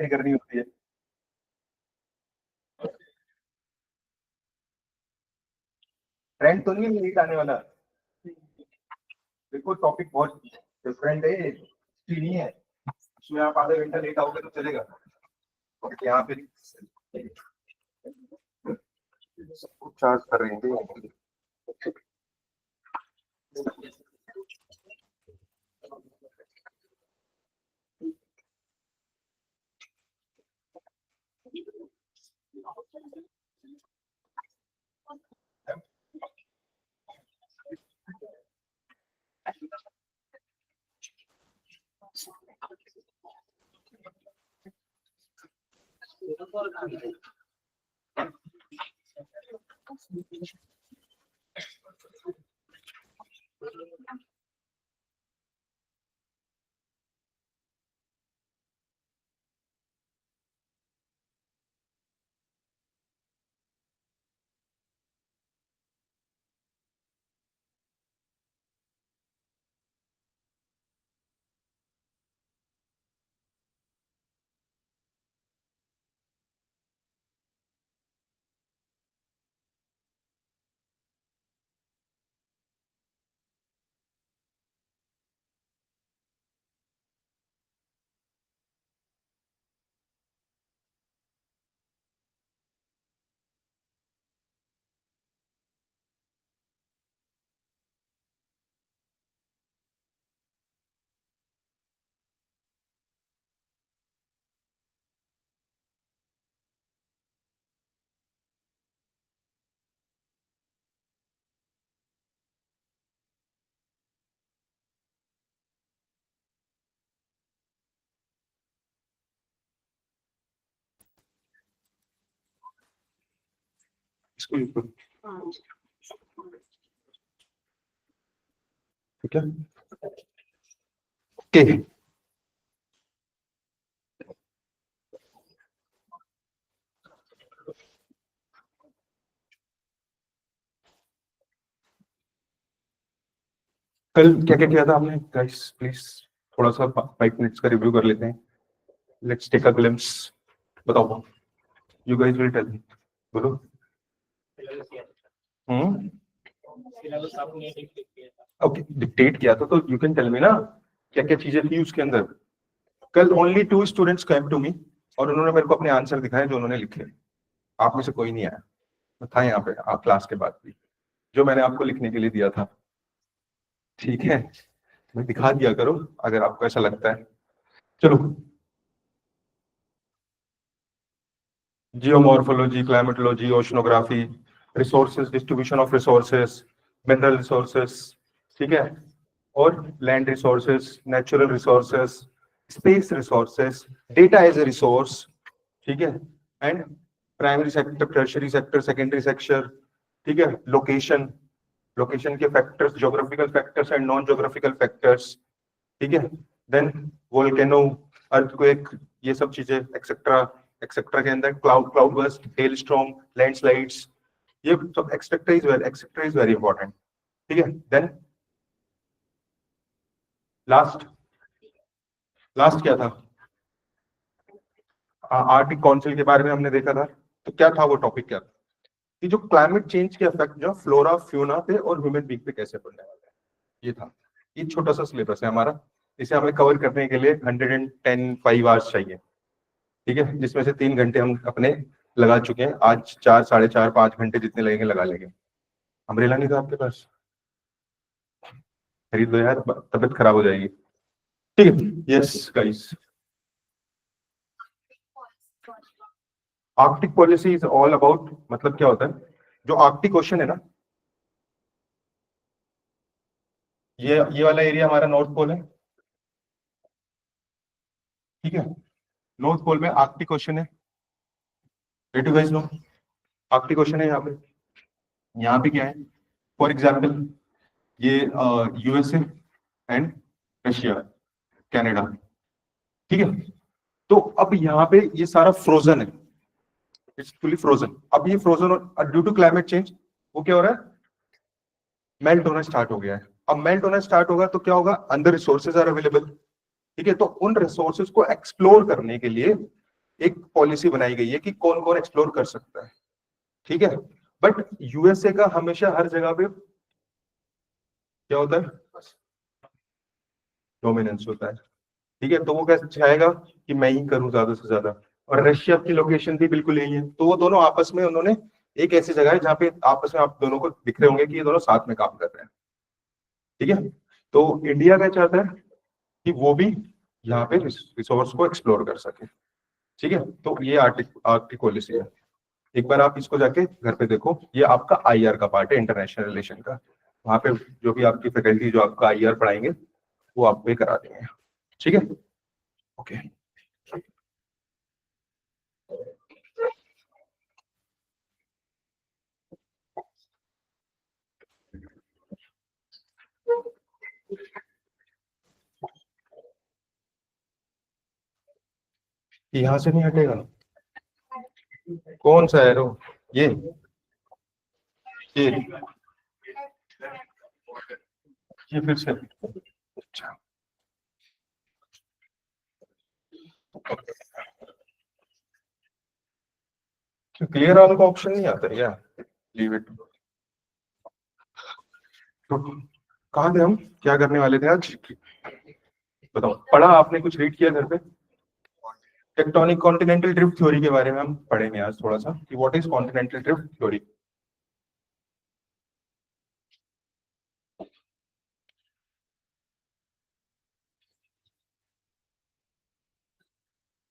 Entry करनी होती है। ट्रेंड तो नहीं नीट आने वाला, देखो टॉपिक बहुत डिफरेंट है, नहीं है इसमें आप आधा घंटा लेट आओगे तो चलेगा, यहाँ पे चार्ज कर रहे हैं। ठीक है, ओके। कल क्या क्या किया था आपने गाइस, प्लीज थोड़ा सा 5 मिनट्स का रिव्यू कर लेते हैं। लेट्स टेक अ ग्लिम्स, बताओ, you guys will tell me, बोलो। ओके, डिक्टेट किया था तो यू कैन टेल मी ना क्या क्या चीजें थी उसके अंदर। कल only 2 students came to me और उन्होंने मेरे को अपने आंसर दिखाए जो उन्होंने लिखे, आप में से कोई नहीं आया, मैं था यहाँ पे आप क्लास के बाद भी, जो मैंने आपको लिखने के लिए दिया था, ठीक है, मैं दिखा दिया करो अगर आपको ऐसा लगता है। चलो, geomorphology, climatology, oceanography, resources, distribution of resources, mineral resources, ठीक है, और land resources, natural resources, space resources, data as a resource, ठीक है, and primary sector, tertiary sector, secondary sector, ठीक है, लोकेशन, लोकेशन के factors, geographical factors and non geographical factors, ठीक है, देन वोल्केनो, अर्थक्वेक, ये सब चीजें एक्सेट्रा एक्सेट्रा के अंदर cloud cloud burst, hello storm, landslides, ये सब एक्सेट्रा इज वेरी इंपॉर्टेंट, ठीक है। देन लास्ट लास्ट क्या था, आर्टिक काउंसिल के बारे में हमने देखा था, तो क्या था वो टॉपिक, क्या था कि जो क्लाइमेट चेंज के इफेक्ट जो फ्लोरा फ्यूना पे और ह्यूमन बीइंग पे कैसे पड़ने वाले हैं, ये था। ये छोटा सा सिलेबस है हमारा, इसे हमें कवर करने के लिए 110 आवर्स चाहिए, ठीक है, जिसमें से 3 घंटे हम अपने लगा चुके हैं, आज 4, 4.5, 5 घंटे जितने लगेंगे लगा लेंगे। अम्ब्रेला नहीं था आपके पास, खरीद लो यार, तबीयत खराब हो जाएगी, ठीक है। Yes guys, Arctic policy is all about, मतलब क्या होता है, जो आर्कटिक ओशन है ना, ये वाला एरिया हमारा नॉर्थ पोल है, ठीक है, नॉर्थ पोल में आर्कटिक ओशन है, do you guys know, Arctic ocean है यहाँ पे क्या है, फॉर एग्जाम्पल ये यूएसए एंड रशिया, कनाडा, ठीक है, तो अब यहाँ पे ये सारा फ्रोजन है, इट्स फुली फ्रोजन। अब ये frozen due to climate change वो क्या हो रहा है, मेल्ट होना स्टार्ट हो गया है। अब मेल्ट होना स्टार्ट होगा तो क्या होगा, अंदर रिसोर्सेज आर अवेलेबल, ठीक है, तो उन रिसोर्सेज को एक्सप्लोर करने के लिए एक पॉलिसी बनाई गई है कि कौन कौन एक्सप्लोर कर सकता है, ठीक है। बट यूएसए का हमेशा हर जगह पे क्या होता है, डोमिनेंस होता है, ठीक है। तो वो कैसे चाहेगा कि मैं ही करूं ज्यादा से ज्यादा। और रशिया की लोकेशन भी बिल्कुल यही है, तो वो दोनों आपस में उन्होंने एक ऐसी जगह है जहाँ पे आपस में आप दोनों को दिख रहे होंगे कि ये दोनों साथ में काम कर रहे हैं, ठीक है। तो इंडिया क्या चाहता है कि वो भी यहाँ पे रिसोर्स को एक्सप्लोर कर सके, ठीक है। तो ये आर्टिक आर्टिक पॉलिसी है। एक बार आप इसको जाके घर पे देखो, ये आपका आईआर का पार्ट है, इंटरनेशनल रिलेशन का। वहां पे जो भी आपकी फैकल्टी जो आपका आईआर पढ़ाएंगे वो आपको ये करा देंगे, ठीक है। ओके, यहाँ से नहीं हटेगा। कौन सा एरो, ये ये फिर से, अच्छा। क्लियर ऑल का ऑप्शन नहीं आता है क्या, लीव इट। तो कहाँ थे हम, क्या करने वाले थे आज, बताओ। पढ़ा आपने, कुछ रीड किया घर पे? टेक्टोनिक कॉन्टिनेंटल ड्रिफ्ट थ्योरी के बारे में हम पढ़ेंगे आज थोड़ा सा, कि what is continental drift theory.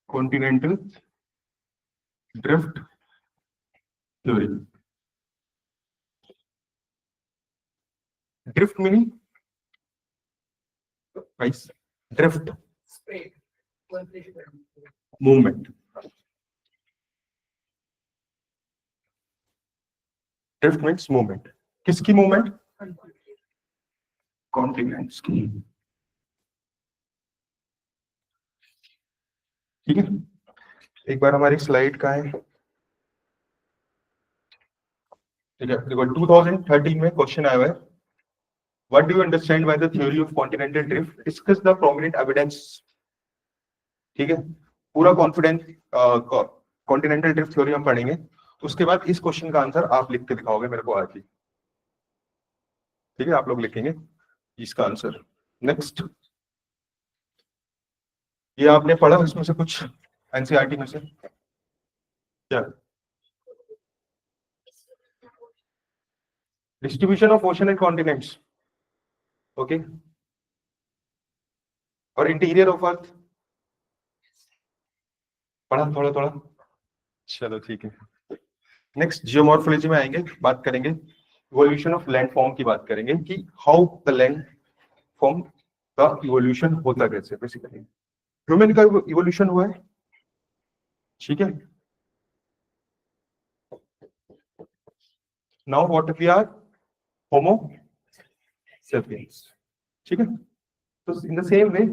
Continental drift theory. Drift meaning guys, drift movement, drift means movement. किसकी मूवमेंट, कॉन्टिनेंट्स की, ठीक है। एक बार हमारी स्लाइड का है, ठीक है। देखो 2013 में क्वेश्चन आया हुआ है, what do you understand by the theory of continental drift, discuss the prominent evidence, ठीक है। पूरा कॉन्फिडेंस कॉन्टिनेंटल ड्रिफ्ट थ्योरी हम पढ़ेंगे। उसके बाद इस क्वेश्चन का आंसर आप लिख के दिखाओगे मेरे को आज ही, ठीक है। आप लोग लिखेंगे इसका आंसर। नेक्स्ट, ये आपने पढ़ा इसमें से कुछ, एनसीईआरटी में से क्या, distribution of ocean and continents, okay. और इंटीरियर ऑफ अर्थ पढ़ा थोड़ा थोड़ा, चलो ठीक है। नेक्स्ट जियोमॉर्फोलॉजी में आएंगे, बात करेंगे इवोल्यूशन ऑफ लैंडफॉर्म की, बात करेंगे कि हाउ द लैंड फॉर्म का इवोल्यूशन होता कैसे, बेसिकली ह्यूमन का इवोल्यूशन हुआ है, ठीक है। Now what we are, homo sapiens, ठीक है। तो इन द सेम वे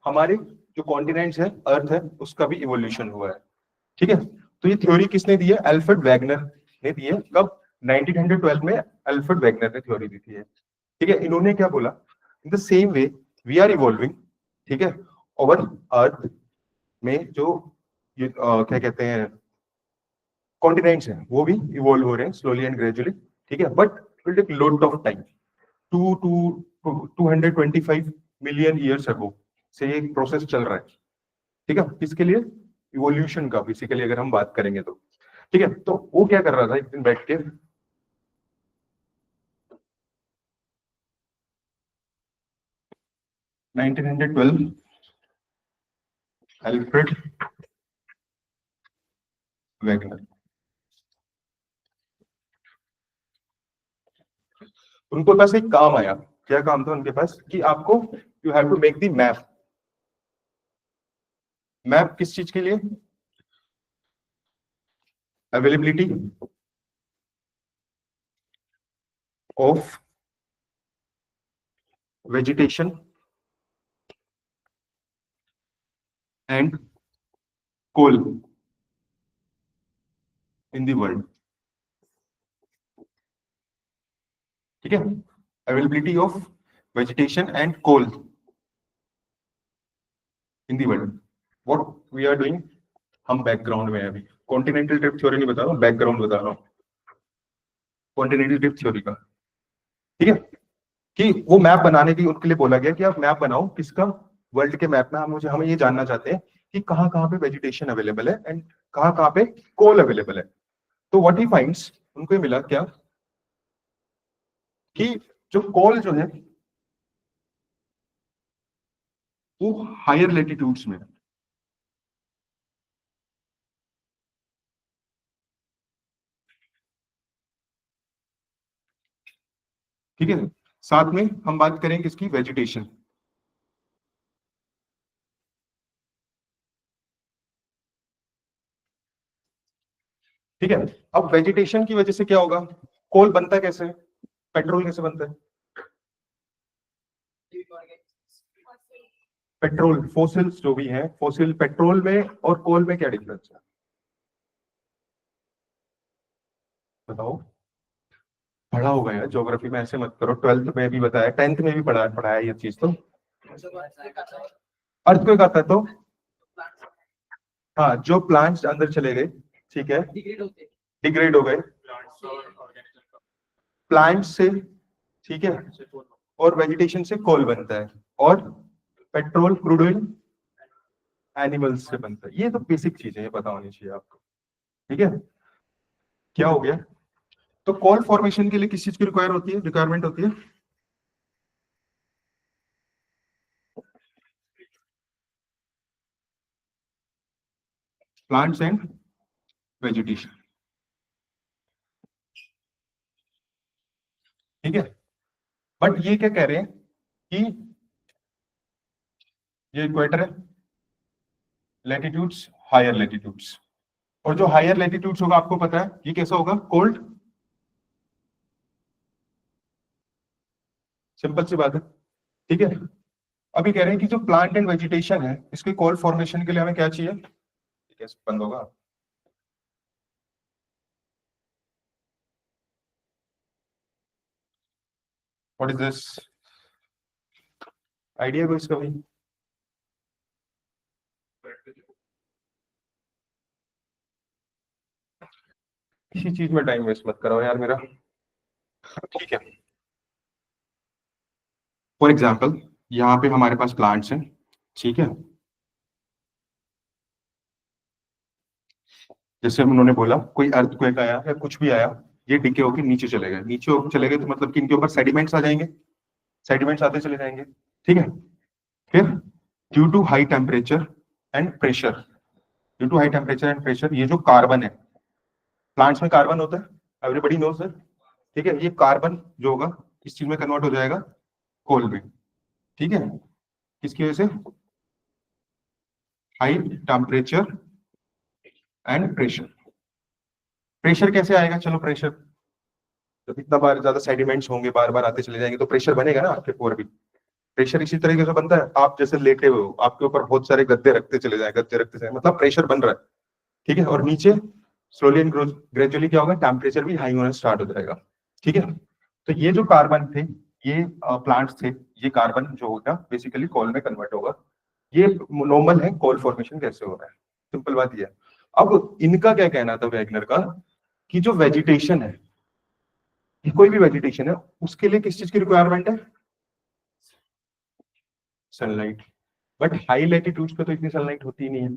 हमारे जो कॉन्टिनेंट्स है, अर्थ है, उसका भी इवोल्यूशन हुआ है, ठीक है। तो ये थ्योरी किसने दी है, अल्फ्रेड वैगनर ने दी है। कब, 1912 में अल्फ्रेड वैगनर ने थ्योरी दी थी है, ठीक है। इन्होंने क्या बोला, in the same way we are evolving, ठीक है। ओवर अर्थ में जो क्या कहते हैं कॉन्टिनेंट्स हैं, वो भी इवॉल्व हो रहे हैं स्लोली एंड ग्रेजुअली, ठीक है। But it will take lot of time, two two 225 million years ago से ये प्रोसेस चल रहा है, ठीक है। किसके लिए, इवोल्यूशन का, बेसिकली अगर हम बात करेंगे तो, ठीक है। तो वो क्या कर रहा था एक दिन बैठ के, 1912 अल्फ्रेड वैगनर, उनको पास एक काम आया। क्या काम था उनके पास, कि आपको you have to make the map. Map किस चीज के लिए, availability of vegetation and coal in the world, ठीक है। Availability of vegetation and coal in the world, what we are doing, हम बैकग्राउंड में है अभी, कॉन्टिनेंटल ड्रिफ्ट थ्योरी नहीं बता रहा हूँ, बैकग्राउंड बता रहा हूँ कॉन्टिनेंटल ड्रिफ्ट थ्योरी का। ठीक है, कि वो मैप बनाने की उनके लिए बोला गया कि आप मैप बनाओ किसका, वर्ल्ड के मैप में हमें ये जानना चाहते हैं कि कहाँ कहाँ पे वेजिटेशन अवेलेबल है एंड कहाँ कहाँ पे कोल अवेलेबल है। तो व्हाट ही फाइंड्स, उनको ये मिला क्या कि जो कोल जो है वो हायर लेटीट्यूड्स में है। ठीक है, साथ में हम बात करें किसकी, वेजिटेशन। ठीक है, अब वेजिटेशन की वजह से क्या होगा, कोल बनता है कैसे, पेट्रोल कैसे बनता है, पेट्रोल फोसिल्स जो भी है, फोसिल पेट्रोल में और कोल में क्या डिफरेंस है बताओ। पढ़ा होगा यार, ज्योग्राफी में ऐसे मत करो, 12th में भी बताया, 10th में भी पढ़ाया ये चीज तो। अर्थक्वेक आता है तो, हाँ जो प्लांट्स अंदर चले गए, ठीक है, डिग्रेड हो गए प्लांट से, ठीक है, और वेजिटेशन से कोल बनता है, और पेट्रोल क्रूड ऑयल एनिमल्स से बनता है। ये तो बेसिक चीजें ये पता होनी चाहिए आपको। ठीक है, क्या हो गया, तो कोल फॉर्मेशन के लिए किस चीज की रिक्वायरमेंट होती है, प्लांट्स एंड वेजिटेशन। ठीक है, बट ये क्या कह रहे हैं कि ये इक्वेटर है, लेटीट्यूड्स हायर लेटीट्यूड्स, और जो हायर लेटीट्यूड्स होगा आपको पता है ये कैसा होगा, कोल्ड। सिंपल सी बात है। ठीक है, अभी कह रहे हैं कि जो प्लांट एंड वेजिटेशन है इसके कोल फॉर्मेशन के लिए हमें क्या चाहिए, कैसे बंद होगा, व्हाट इज दिस, आइडिया को इसका भाई, किसी चीज में टाइम वेस्ट मत कराओ यार मेरा। ठीक है, फॉर एग्जाम्पल यहाँ पे हमारे पास प्लांट्स हैं, ठीक है, जैसे उन्होंने बोला कोई अर्थक्वेक आया या कुछ भी आया, ये डिके होके नीचे चले गए, नीचे होके चले गए तो मतलब कि इनके ऊपर सेडिमेंट्स आ जाएंगे, सेडिमेंट्स आते चले जाएंगे। ठीक है, फिर due to high temperature and pressure, due to high temperature and pressure, ये जो कार्बन है, प्लांट्स में कार्बन होता है, एवरीबडी नोज दैट। ठीक है, ये कार्बन जो होगा इस चीज में कन्वर्ट हो जाएगा कोल में। ठीक है, किसकी वजह से, high temperature and pressure. Pressure कैसे आएगा, चलो प्रेशर, जब इतना बार ज्यादा सेडिमेंट्स होंगे बार बार आते चले जाएंगे तो प्रेशर बनेगा ना आपके ऊपर भी। प्रेशर इसी तरीके से बनता है, आप जैसे लेटे हुए हो आपके ऊपर बहुत सारे गद्दे रखते चले जाए, गद्दे रखते चले, मतलब प्रेशर बन रहा है। ठीक है, और नीचे स्लोली एंड ग्रेजुअली क्या होगा, टेम्परेचर भी हाई होना स्टार्ट हो जाएगा। ठीक है, तो ये जो कार्बन थे, ये प्लांट्स थे, ये कार्बन जो होगा बेसिकली कोल में कन्वर्ट होगा। ये नॉर्मल है कोल फॉर्मेशन कैसे हो रहा है, सिंपल बात ये है। अब इनका क्या कहना था वैगनर का, कि जो वेजिटेशन है, कि कोई भी वेजिटेशन है उसके लिए किस चीज की रिक्वायरमेंट है, सनलाइट। बट हाई लेटीट्यूड्स पे तो इतनी सनलाइट होती ही नहीं है,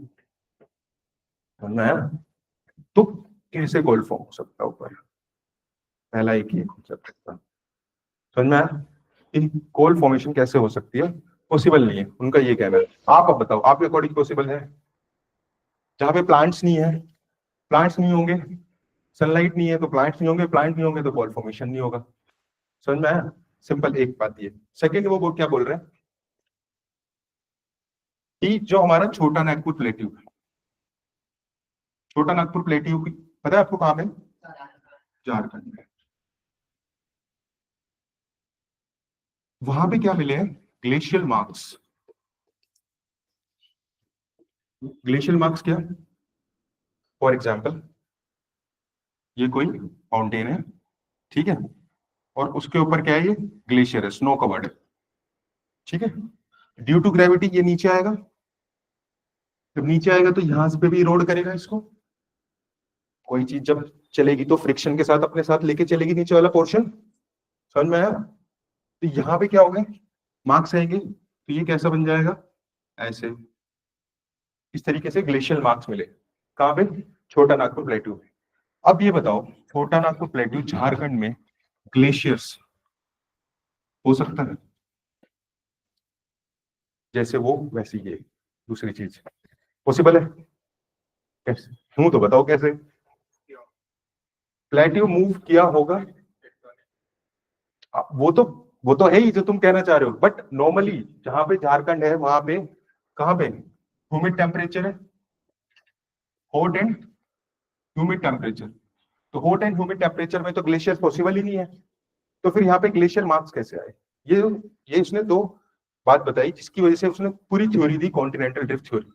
समझ में आया? तो कैसे कोल्ड फॉर्म हो सकता है ऊपर, पहला एक ही कॉन्सेप्ट था, समझ में आया? इन कोल्ड फॉर्मेशन कैसे हो सकती है, पॉसिबल नहीं है, उनका ये कहना है। आप अब बताओ आपके अकॉर्डिंग पॉसिबल है, जहाँ पे प्लांट्स नहीं है, प्लांट्स नहीं होंगे, सनलाइट नहीं है तो प्लांट्स नहीं होंगे, प्लांट नहीं होंगे तो कोल्ड फॉर्मेशन नहीं होगा। समझ में आया? सिंपल एक बात ये। सेकंड वो क्या बोल रहे हैं कि जो हमारा छोटा नागपुर प्लेट्यू है, छोटा नागपुर प्लेट्यू की पता है आपको कहाँ पे, झारखंड में, वहां पे क्या मिले हैं, ग्लेशियल मार्क्स। ग्लेशियल मार्क्स क्या, फॉर एग्जाम्पल ये कोई माउंटेन है, ठीक है, और उसके ऊपर क्या है, ये ग्लेशियर है, स्नो कवर्ड है। ठीक है, ड्यू टू ग्रेविटी ये नीचे आएगा, जब नीचे आएगा तो यहां पे भी इरोड करेगा इसको। कोई चीज जब चलेगी तो फ्रिक्शन के साथ अपने साथ लेके चलेगी नीचे वाला पोर्शन। समझ में आया? तो यहाँ पे क्या होगा, मार्क्स आएंगे, तो ये कैसा बन जाएगा, ऐसे। इस तरीके से ग्लेशियल मार्क्स मिले। कहाँ पे? छोटा नागपुर प्लेट्यू में। अब ये बताओ, छोटा नागपुर प्लेट्यू झारखंड में ग्लेशियर्स हो सकता है? जैसे वो वैसे ये दूसरी चीज पॉसिबल है? कैसे? हूं तो बताओ कैसे। प्लेट्यू मूव किया होगा, वो तो वो तो है ही जो तुम कहना चाह रहे हो, बट नॉर्मली जहां पे झारखंड है वहां पे कहाँ पे ह्यूमिड टेम्परेचर है, हॉट एंड ह्यूमिड टेम्परेचर। तो हॉट एंड ह्यूमिड टेम्परेचर में तो ग्लेशियर पॉसिबल ही नहीं है। तो फिर यहाँ पे ग्लेशियर मार्क्स कैसे आए? ये ये उसने दो बात बताई जिसकी वजह से उसने पूरी थ्योरी दी, कॉन्टिनेंटल ड्रिफ्ट थ्योरी।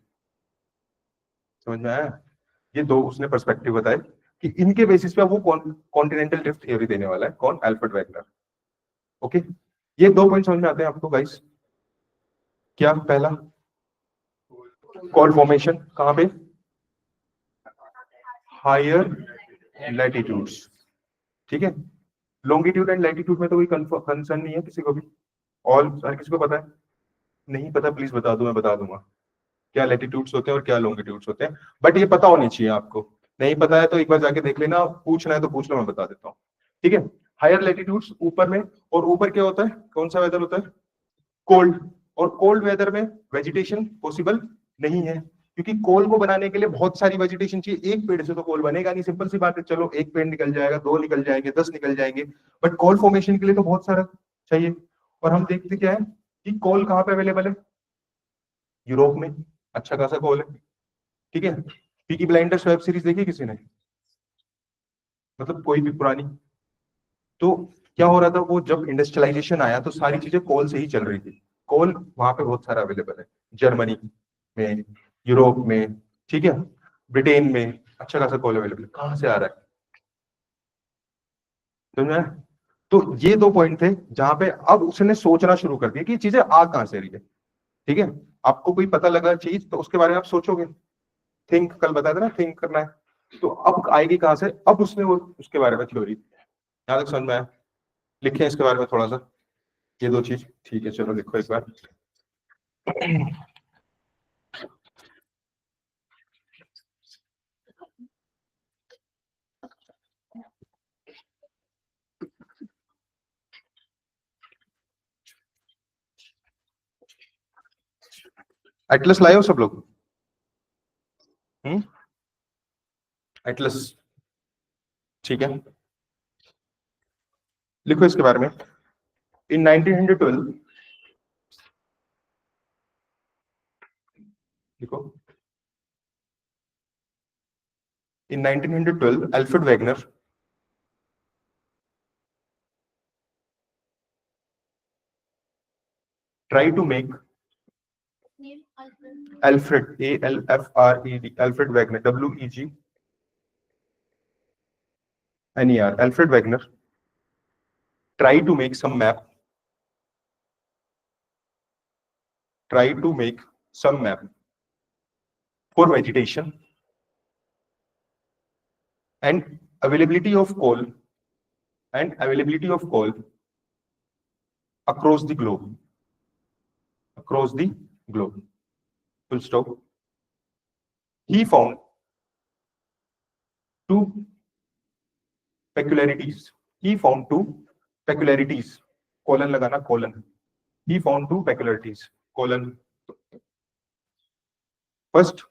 समझ में आया? ये दो उसने पर्सपेक्टिव बताए कि इनके बेसिस पे वो कॉन्टिनेंटल ड्रिफ्ट थ्योरी देने वाला है। कौन? Alfred Wegener. ओके, ये दो पॉइंट समझ में आते हैं आपको गाइस? क्या? पहला, कॉल फॉर्मेशन कहां पे? Higher latitudes. ठीक है, लॉन्गिट्यूड एंड लैटिट्यूड में तो कोई कंसर्न नहीं है किसी को भी। ऑल हर किसी को पता है? नहीं पता प्लीज बता दो, मैं बता दूंगा क्या लैटिट्यूड्स होते हैं और क्या लॉन्गिट्यूड्स होते हैं। बट ये पता होनी चाहिए आपको। नहीं पता है तो एक बार जाके देख लेना, पूछना है तो पूछ लो, मैं बता देता हूँ। ठीक है, हायर लैटिट्यूड्स ऊपर में। और ऊपर क्या होता है, कौन सा वेदर होता है? कोल्ड। और कोल्ड वेदर में वेजिटेशन पॉसिबल नहीं है, क्योंकि कोल को बनाने के लिए बहुत सारी वेजिटेशन चाहिए। एक पेड़ से तो कोल बनेगा नहीं, सिंपल सी बात है। चलो एक पेड़ निकल जाएगा, दो निकल जाएंगे, 10 निकल जाएंगे, बट कोल फॉर्मेशन के लिए तो बहुत सारा चाहिए। और हम देखते क्या है कि कोल कहाँ पे अवेलेबल है? यूरोप में अच्छा खासा कोल है। ठीक है, पीकी ब्लाइंडर्स वेब सीरीज देखी किसी ने? मतलब कोई भी पुरानी? तो क्या हो रहा था, वो जब इंडस्ट्रियलाइजेशन आया तो सारी चीजें कोल से ही चल रही थी। कोल वहां पे बहुत सारा अवेलेबल है, जर्मनी में, यूरोप में, ठीक है, ब्रिटेन में अच्छा खासा कोल अवेलेबल है। कहाँ से आ रहा है? समझ में आया? तो ये दो पॉइंट थे जहां पे अब उसने सोचना शुरू कर दिया कि ये चीजें आ कहां से रही है। ठीक है, आपको कोई पता लगा चीज तो उसके बारे में आप सोचोगे। थिंक, कल बताया था ना, थिंक करना है। तो अब आएगी कहां से? अब उसने वो उसके बारे में थ्योरी, यहाँ तक समझ में आया? लिखे इसके बारे में थोड़ा सा, ये दो चीज। ठीक है, चलो लिखो एक बार। एटलस लाए हो सब लोग? Hmm, atlas. ठीक है, लिखो इसके बारे में। इन 1912, लिखो। In 1912 Alfred Wegener try to make, Alfred, ALFRED, Alfred Wegener, WEGNER, Alfred Wegener try to make some map, try to make some map for vegetation and availability of coal and availability of coal across the globe, across the globe. Full stop. He found two peculiarities. He found two peculiarities. Colon लगाना, colon. He found two peculiarities. Colon. First,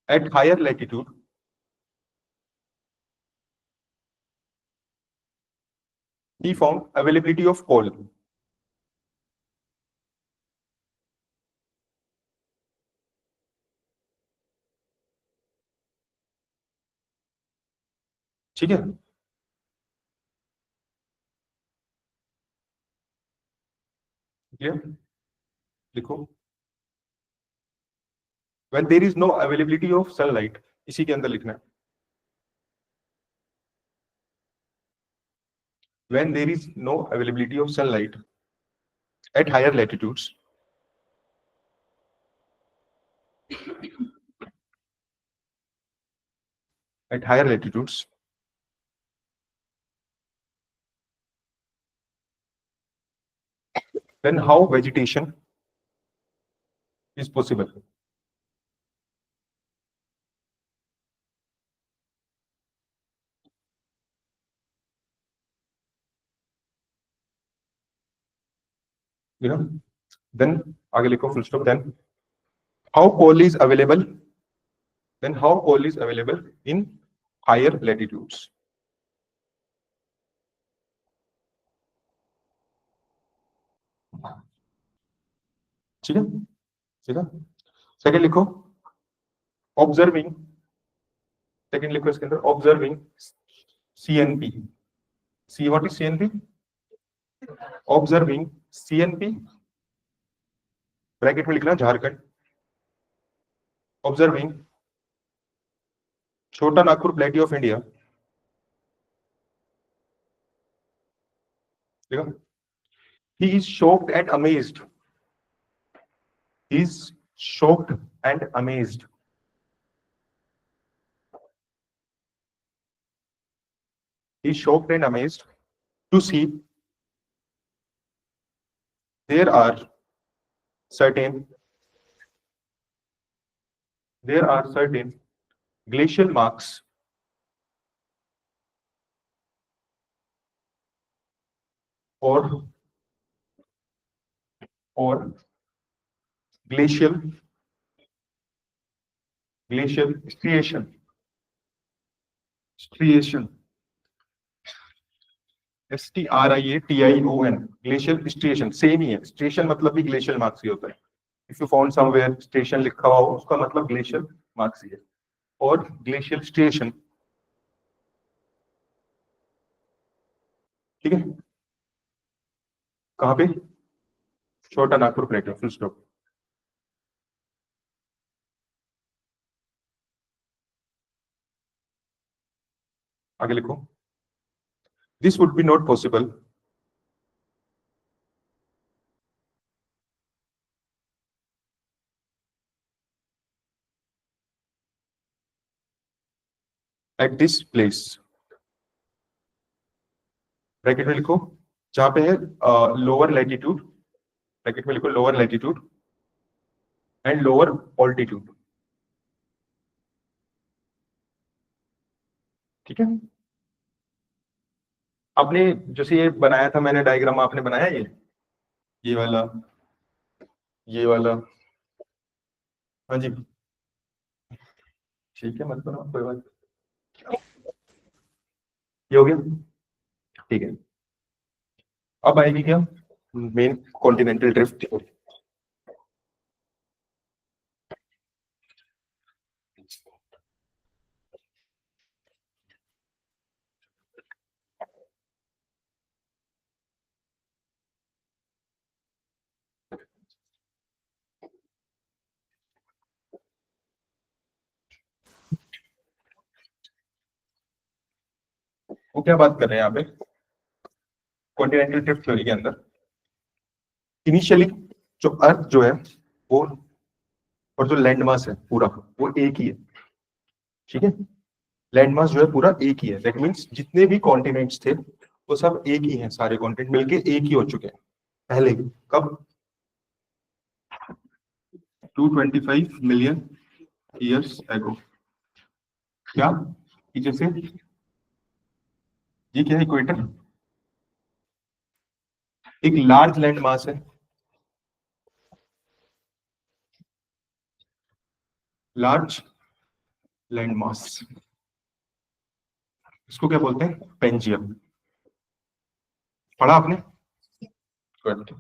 at higher latitude, he found availability of coal. ठीक है, clear? लिखो। When there is no availability of sunlight, इसी के अंदर लिखना है। When there is no availability of sunlight at higher latitudes, at higher latitudes, then how vegetation is possible? You know, then आगे लिखो full stop. Then how coal is available? Then how coal is available in higher latitudes? ठीक है, ठीक है. Second लिखो observing. Second लिखो इसके अंदर observing CNP. See what is CNP? Observing CNP, bracket में लिखना झारखंड. ऑब्जर्विंग छोटा नागपुर प्लेटी ऑफ इंडिया. ठीक है. He is shocked and amazed. He is shocked and amazed. He is shocked and amazed to see there are certain glacial marks or glacial striation. STRIATION. Glacial station same ही है. Station मतलब भी glacial marks ही होता है. If you found somewhere station लिखा हुआ हो उसका मतलब ग्लेशियल मार्क्स ही है. और ग्लेशियल स्टेशन, ठीक है, कहां पे? छोटा नागपुर प्लेटो. Full stop. आगे लिखो. This would be not possible at this place. Bracket में लिखो जहां पे है लोअर लैटिट्यूड. ब्रैकेट में लिखो lower latitude and lower altitude. ठीक है. आपने जैसे ये बनाया था मैंने डायग्राम, आपने बनाया ये वाला, ये वाला. हाँ जी, ठीक है, मत बनाओ कोई बात. ये हो गया. ठीक है. अब आएगी क्या मेन कॉन्टिनेंटल ड्रिफ्ट थ्योरी. वो क्या बात कर रहे हैं यहाँ पे कॉन्टिनेंटल ड्रिफ्ट थ्योरी के अंदर? इनिशियली जो अर्थ जो है वो और जो लैंड मास है पूरा वो एक ही है. ठीक है. लैंड मास जो है पूरा एक ही है. दैट मींस जितने भी कॉन्टिनेंट्स थे वो सब एक ही हैं. सारे कॉन्टिनेंट मिलके एक ही हो चुके हैं पहले. कब? 225 मिलियन ईयर्स एगो. क्या जैसे ये क्या है? इक्वेटर एक लार्ज लैंड मास है. लार्ज लैंड मास, इसको क्या बोलते हैं? पेंजियम. पढ़ा आपने? Good.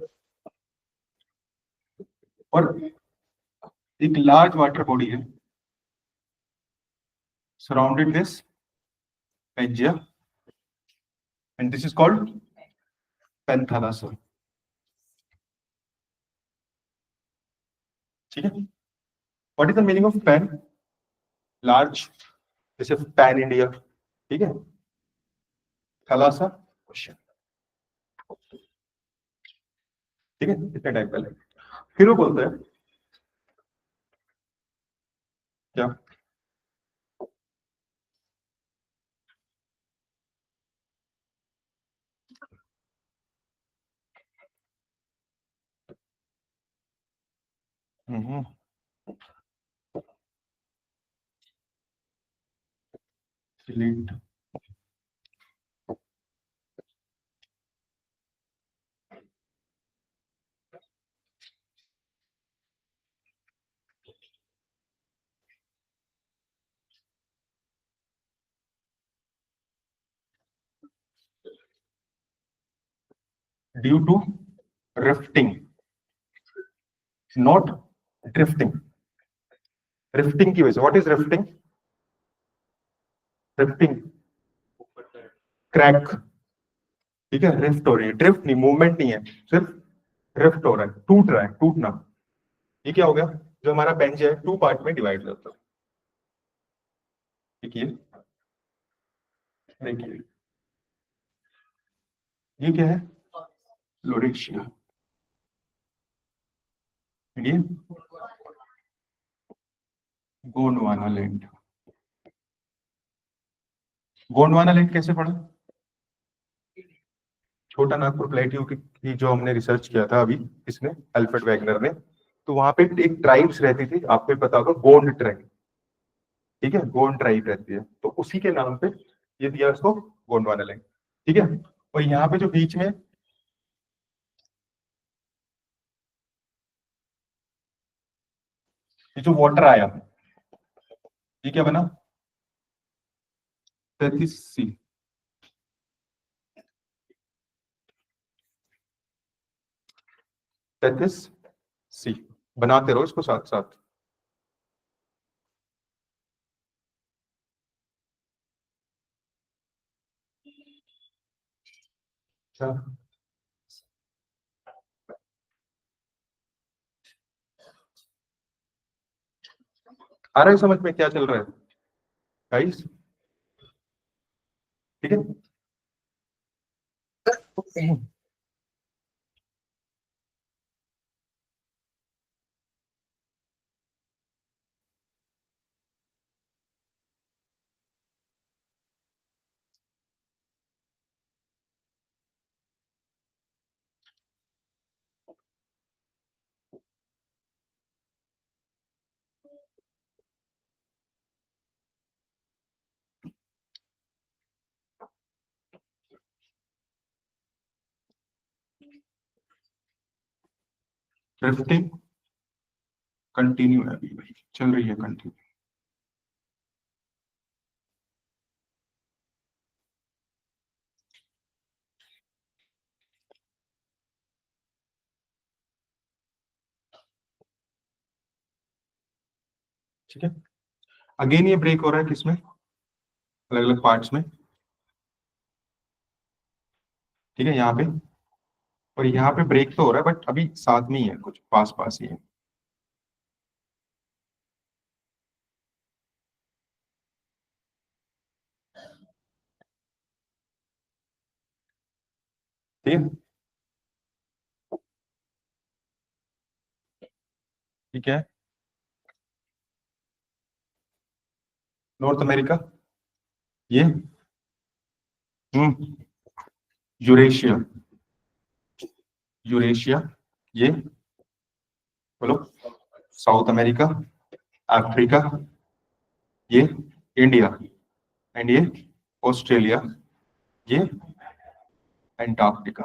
और एक लार्ज वाटर बॉडी है surrounded this Pangaea and this is called Panthalassa. ठीक है. What is the meaning of pan? Large, जैसे पैन इंडिया. ठीक है. Thalassa question. ठीक है. इतने टाइप का. फिर वो बोलता है क्या? हम्म। Delete. Due to rifting, not drifting. Rifting की वजह से। What is rifting? Rifting crack, ठीक है, रिफ्ट हो रही है, ड्रिफ्ट नहीं, मूवमेंट नहीं है, सिर्फ रिफ्ट हो रहा है, टूट रहा है, टूटना। ये क्या हो गया? जो हमारा बेंच है टू पार्ट में डिवाइड होता है। ठीक है, देखिए ये क्या है? लोरेशिया। ये गोंडवाना लैंड। गोंडवाना लैंड कैसे पढ़ा? छोटा नागपुर प्लेट्यू की जो हमने रिसर्च किया था अभी, इसने अल्फ्रेड वैगनर ने, तो वहां पे एक ट्राइब्स रहती थी, आपको भी पता होगा, गोंड ट्राइब। ठीक है, गोंड ट्राइब रहती है, तो उसी के नाम पे ये दिया उसको गोंडवाना लैंड। ठीक है, और यहाँ पे जो बीच में ये जो वाटर आया, ये क्या बना? 33C। 33C बनाते रहो इसको साथ साथ। अच्छा, आ रहा है समझ में क्या चल रहा है गाइस? ठीक है। ड्रिफ्टिंग कंटिन्यू है, अभी भाई चल रही है कंटिन्यू। ठीक है, अगेन ये ब्रेक हो रहा है किसमें? अलग अलग पार्ट्स में। ठीक है, यहाँ पे और यहाँ पे ब्रेक तो हो रहा है, बट अभी साथ में ही है, कुछ पास पास ही है। ठीक है, ठीक है। नॉर्थ अमेरिका, ये हम्म, यूरेशिया। यूरेशिया, ये बोलो, साउथ अमेरिका, अफ्रीका, ये इंडिया, एंड ये ऑस्ट्रेलिया, ये एंटार्क्टिका।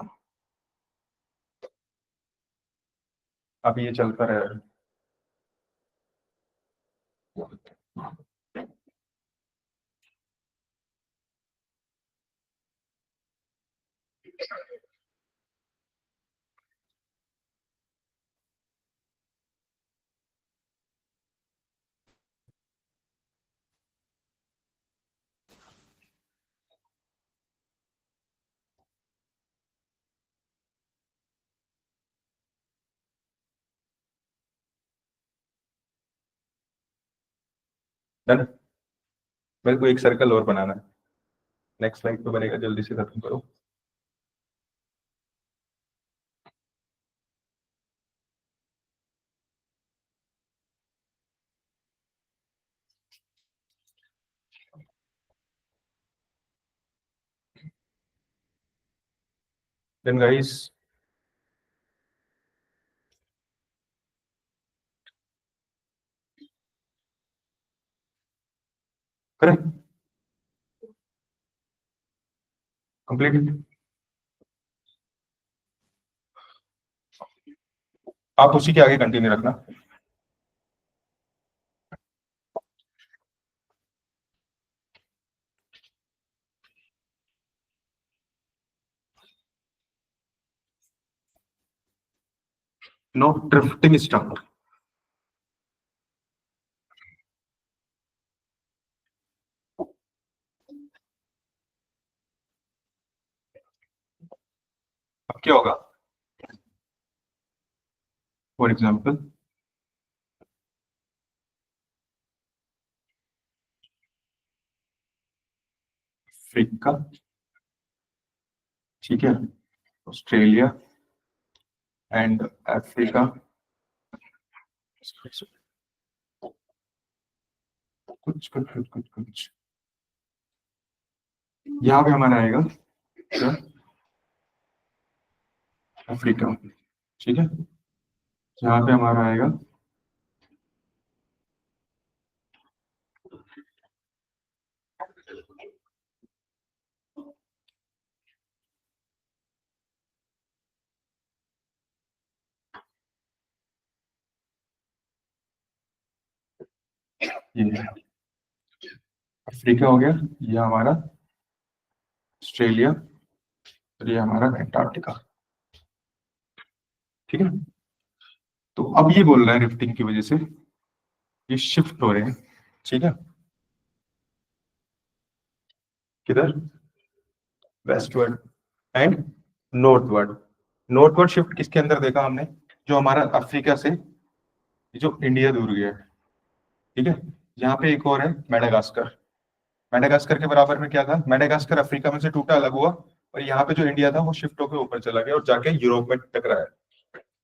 अब ये चलता रहेगा। डन। मेरे को एक सर्कल और बनाना है, नेक्स्ट स्लाइड पे बनेगा, जल्दी से खत्म करो। देन गाइस करें कंप्लीट। आप उसी के आगे कंटिन्यू रखना। No drifting start. अब क्या होगा? फॉर एग्जाम्पल अफ्रीका, ठीक है, ऑस्ट्रेलिया एंड अफ्रीका, कुछ कुछ कुछ कुछ कुछ यहाँ पे हमारा आएगा क्या? अफ्रीका, ठीक है, यहाँ पे हमारा आएगा ये अफ्रीका हो गया, ये हमारा ऑस्ट्रेलिया और ये हमारा अंटार्कटिका, ठीक है। तो अब ये बोल रहा है रिफ्टिंग की वजह से ये शिफ्ट हो रहे हैं, ठीक है, किधर? Westward and northward. Northward shift किसके अंदर देखा हमने? जो हमारा अफ्रीका से जो इंडिया दूर गया है, ठीक है। यहाँ पे एक और है मेडागास्कर। मेडागास्कर के बराबर में क्या था? मेडागास्कर अफ्रीका में से टूटा, अलग हुआ, और यहाँ पे जो इंडिया था वो शिफ्ट होकर ऊपर चला गया और जाके यूरोप में टकराया।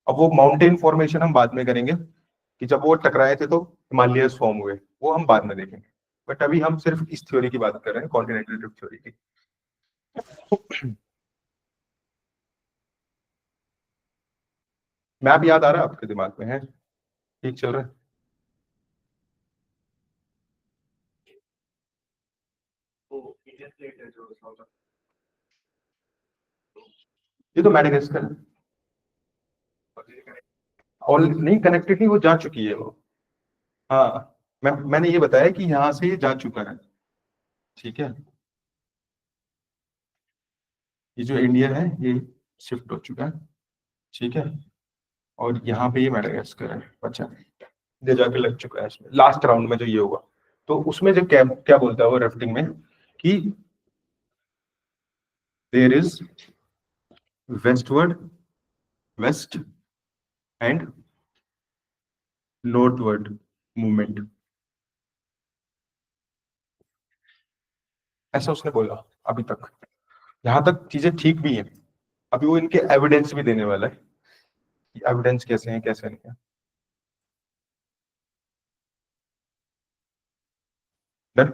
अब वो माउंटेन फॉर्मेशन हम बाद में करेंगे कि जब वो टकराए थे तो हिमालयस फॉर्म हुए, वो हम बाद में देखेंगे। बट अभी हम सिर्फ इस थ्योरी की बात कर रहे हैं, कॉन्टिनेंटल ड्रिफ्ट थ्योरी की। मैप याद आ रहा है आपके दिमाग में? है ठीक चल रहा है? ये तो मैडागास्कर है। और नहीं कनेक्टेड नहीं, वो जा चुकी है वो। हाँ, मैंने ये बताया कि यहाँ से ये जा चुका है, ठीक है। ये जो इंडिया है ये शिफ्ट हो चुका है, ठीक है, और यहाँ पे ये मेडागास्कर है, अच्छा, ये जाके लग चुका है इसमें लास्ट राउंड में जो ये हुआ। तो उसमें जो क्या क्या बोलता है वो राफ्टिंग में कि there is westward, west and northward movement, ऐसा उसने बोला अभी तक। यहाँ तक चीजें ठीक भी हैं। अभी वो इनके एविडेंस भी देने वाला है कि एविडेंस कैसे हैं कैसे नहीं है। डन।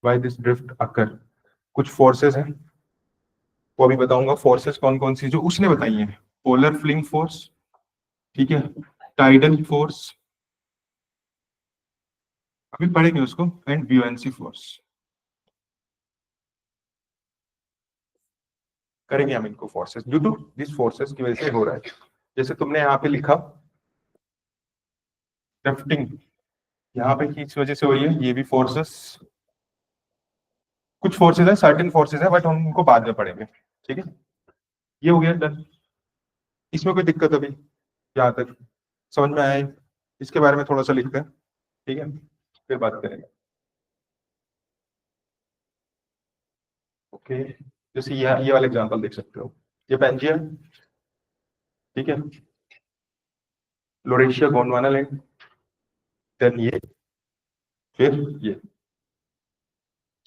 व्हाई दिस ड्रिफ्ट अकर, कुछ फोर्सेस हैं, वो अभी बताऊंगा। फोर्सेस कौन कौन सी जो उसने बताई हैं? पोलर फ्लिंग फोर्स, ठीक है, टाइडल फोर्स, अभी पढ़ेंगे उसको, एंड ब्यूएंसी फोर्स। करेंगे हम इनको forces, due to this forces की वजह से हो रहा है। जैसे तुमने यहाँ पे लिखा ड्रिफ्टिंग, यहाँ पे किस वजह से हो रही है? ये भी फोर्सेस, कुछ फोर्सेस है, सर्टेन फोर्सेस है, बट हम उनको बाद में पढ़ेंगे, ठीक है। ये हो गया डन। इसमें कोई दिक्कत अभी यहाँ तक समझ में आया है? इसके बारे में थोड़ा सा लिखते हैं, ठीक है, फिर बात करेंगे। ओके, जैसे ये वाला एग्जांपल देख सकते हो, ये पेंजिया, ठीक है, लोरेशिया गोंडवाना लैंड, देन ये, फिर ये,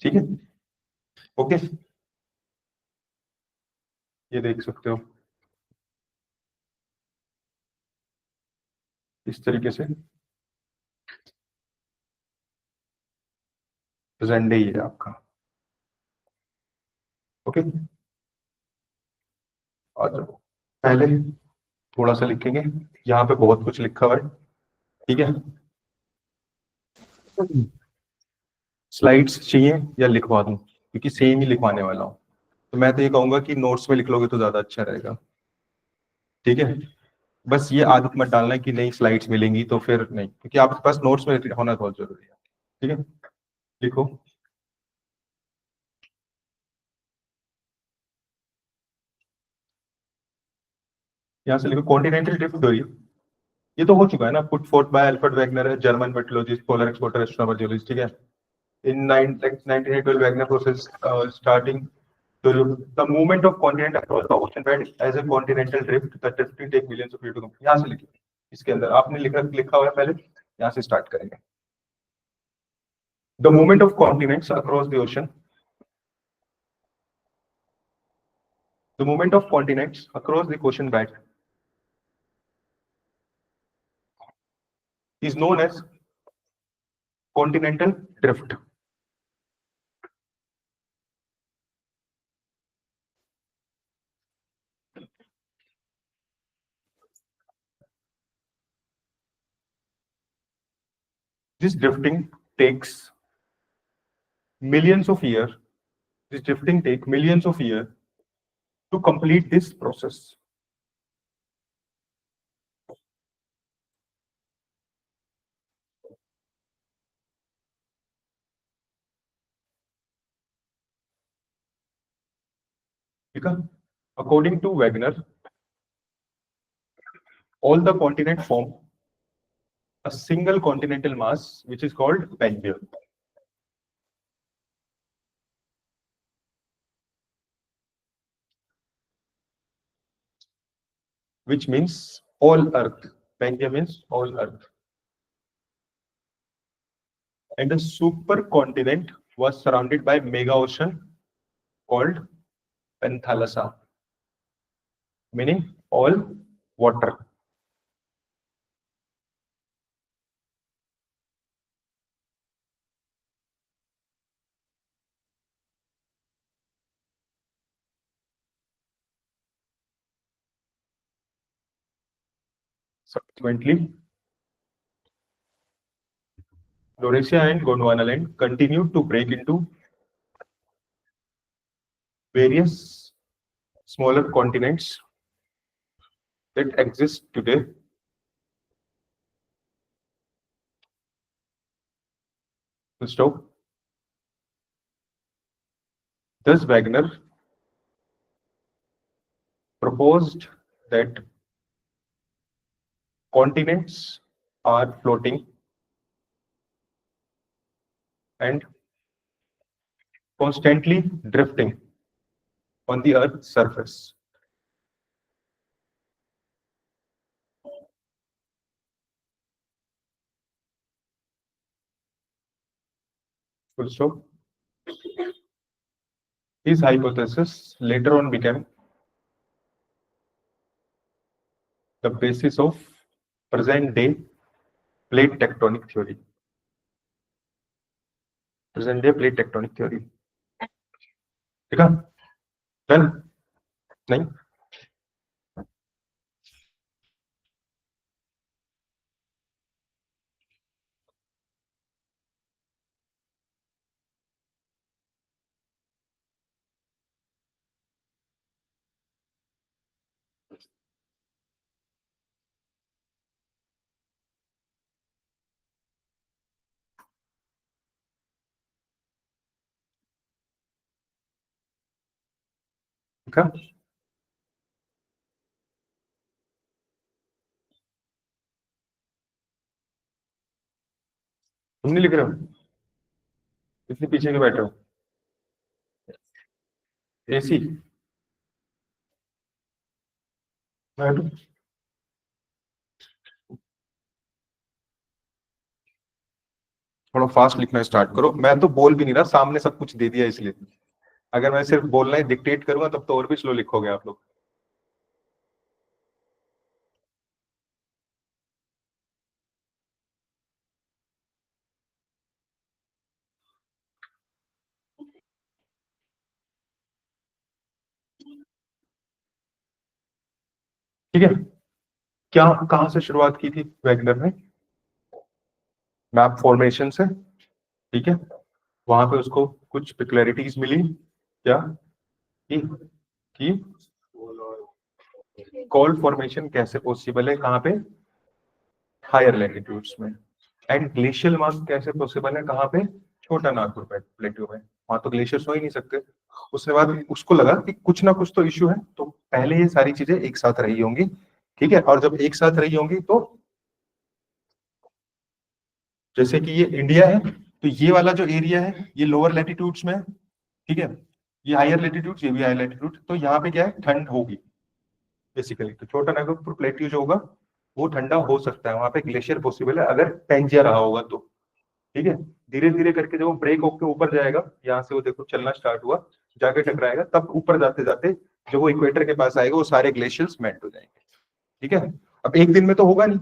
ठीक है। ओके, ये देख सकते हो इस तरीके से, जेंडे ही है आपका। ओके, आ जाओ। पहले थोड़ा सा लिखेंगे, यहाँ पे बहुत कुछ लिखा हुआ है, ठीक है। स्लाइड्स चाहिए या लिखवा दूं, क्योंकि सेम ही लिखवाने वाला हूँ। तो मैं तो ये कहूंगा कि नोट्स में लिख लोगे तो ज्यादा अच्छा रहेगा, ठीक है। बस ये आदत मत डालना कि नहीं स्लाइड्स मिलेंगी तो फिर नहीं, क्योंकि आपके पास नोट्स में होना बहुत जरूरी है, ठीक है। लिखो। यहाँ से लिखो, कॉन्टिनेंटल ड्रिफ्ट थ्योरी। ये तो हो चुका है ना, put forth by Alfred Wegener, German meteorologist, polar explorer, astronomer, geologist, ठीक है। In 1912, Wagner process starting to the movement of continent across the ocean bed as a continental drift. The drifting take millions of years to come. यहाँ से लिखिए, इसके अंदर आपने लिखा हुआ है पहले, यहाँ से स्टार्ट करेंगे। The movement of continents across the ocean. The movement of continents across the ocean bed is known as continental drift. This drifting takes millions of years. This drifting takes millions of years to complete this process. According to Wagner, all the continents form a single continental mass, which is called Pangaea, which means all Earth. Pangaea means all Earth. And the supercontinent was surrounded by mega ocean called Panthalassa, meaning all water. Subsequently, Laurasia and Gondwanaland continued to break into various smaller continents that exist today. Stop. Thus, Wagner proposed that continents are floating and constantly drifting on the Earth's surface. Full stop. His hypothesis later on became the basis of present-day plate tectonic theory. Present-day plate tectonic theory. ठीक है? Done? नहीं? ठीक है? तुम नहीं लिख रहे हो? इतने पीछे क्यों बैठे हो? एसी? बैठो। थोड़ा फास्ट लिखना स्टार्ट करो। मैं तो बोल भी नहीं रहा, सामने सब कुछ दे दिया इसलिए। अगर मैं सिर्फ बोलना है डिक्टेट करूंगा तब तो और भी स्लो लिखोगे आप लोग। ठीक है, क्या कहां से शुरुआत की थी वैगनर ने? मैप फॉर्मेशन से। ठीक है, वहां पे उसको कुछ पिकुलरिटीज मिली, क्या कि कोल्ड फॉर्मेशन कैसे पॉसिबल है, कहाँ पे? हायर लैटिट्यूड्स में। एंड ग्लेशियल मार्क कैसे पॉसिबल है, कहाँ पे? छोटा नागपुर प्लेट्यू में। वहां तो ग्लेशियर्स हो ही नहीं सकते। उसके बाद उसको लगा कि कुछ ना कुछ तो इश्यू है, तो पहले ये सारी चीजें एक साथ रही होंगी। ठीक है, और जब एक साथ रही होंगी तो जैसे कि ये इंडिया है, तो ये वाला जो एरिया है ये लोअर लैटिट्यूड्स में है। ठीक है, ये हायर लैटिट्यूड, ये भी हायर लैटिट्यूड, तो यहाँ पे क्या है, ठंड होगी बेसिकली। तो छोटा नागपुर प्लेट्यू जो होगा वो ठंडा हो सकता है, वहां पे ग्लेशियर पॉसिबल है अगर पेंजिया रहा होगा तो। ठीक है, धीरे धीरे करके जब वो ब्रेक होकर ऊपर जाएगा, यहाँ से वो देखो चलना स्टार्ट हुआ, जाके टकराएगा, तब ऊपर जाते जाते जब वो इक्वेटर के पास आएगा वो सारे ग्लेशियर्स मेल्ट हो जाएंगे। ठीक है, अब एक दिन में तो होगा नहीं,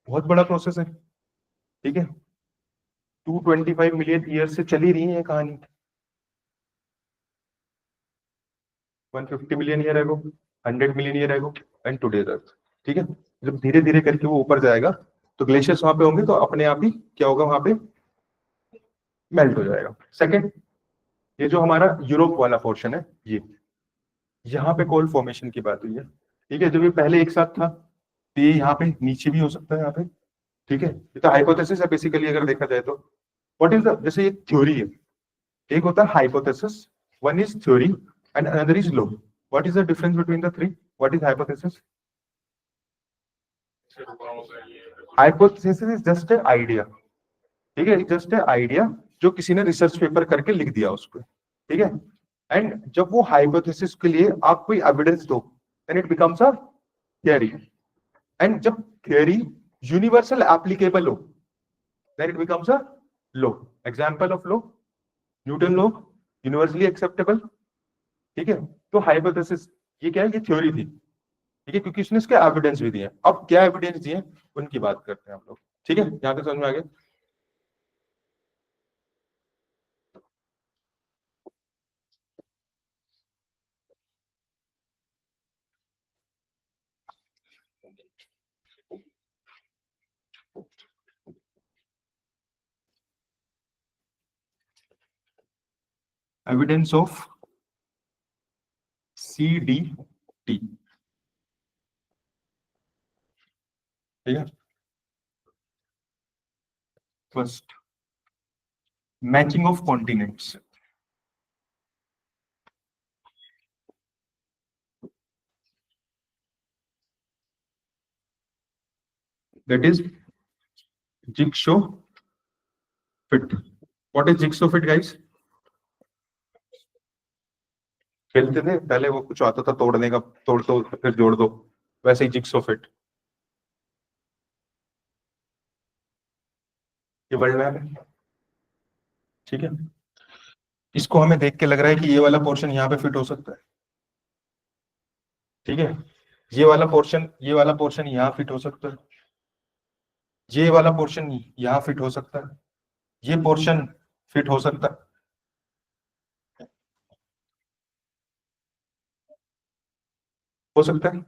बहुत बड़ा प्रोसेस है। ठीक है, 225 मिलियन ईयर से चली रही है ये कहानी, 150 million year ago, 100 million year ago, and today's earth. ठीक है, जब धीरे धीरे करके वो ऊपर जाएगा तो ग्लेशियर्स वहां पे होंगे, तो अपने आप ही क्या होगा, वहां पे मेल्ट हो जाएगा। सेकंड, ये जो हमारा यूरोप वाला पोर्शन है, ये यहाँ पे कोल्ड फॉर्मेशन की बात हुई है। ठीक है, जब ये पहले एक साथ था तो ये यहाँ पे नीचे भी हो सकता है, यहाँ पे। ठीक है, ये तो हाइपोथेसिस है बेसिकली अगर देखा जाए तो। व्हाट इज द, जैसे ये थ्योरी है, एक होता है hypothesis, one is theory and another is law. What is the difference between the three? What is hypothesis? Hypothesis is just a idea. ठीक है, जस्ट ए आइडिया जो किसी ने रिसर्च पेपर करके लिख दिया उस पर। ठीक है, एंड जब वो हाइपोथेसिस के लिए आप कोई एविडेंस दो, then it becomes a theory. And जब थियरी यूनिवर्सल एप्लीकेबल हो, then it becomes a law. Example of law, Newton law, universally acceptable. ठीक है, तो हाइपोथेसिस ये क्या है, ये थ्योरी थी। ठीक है, क्योंकि उसने इसके एविडेंस भी दिए। अब क्या एविडेंस दिए उनकी बात करते हैं हम लोग। ठीक है, यहाँ तक समझ में आ गया? Evidence of CDT। ठीक है, first, matching of continents. That is jigsaw fit. What is jigsaw fit guys? खेलते थे पहले, वो कुछ आता था तोड़ने का, तोड़ दो फिर जोड़ दो, वैसे ही जिगसो फिट। ये वर्ल्ड मैप है। ठीक है, इसको हमें देख के लग रहा है कि ये वाला पोर्शन यहाँ पे फिट हो सकता है। ठीक है, ये वाला पोर्शन यहाँ फिट हो सकता है, ये वाला पोर्शन यहाँ फिट हो सकता है, ये पोर्शन फिट हो सकता है। हो सकता है,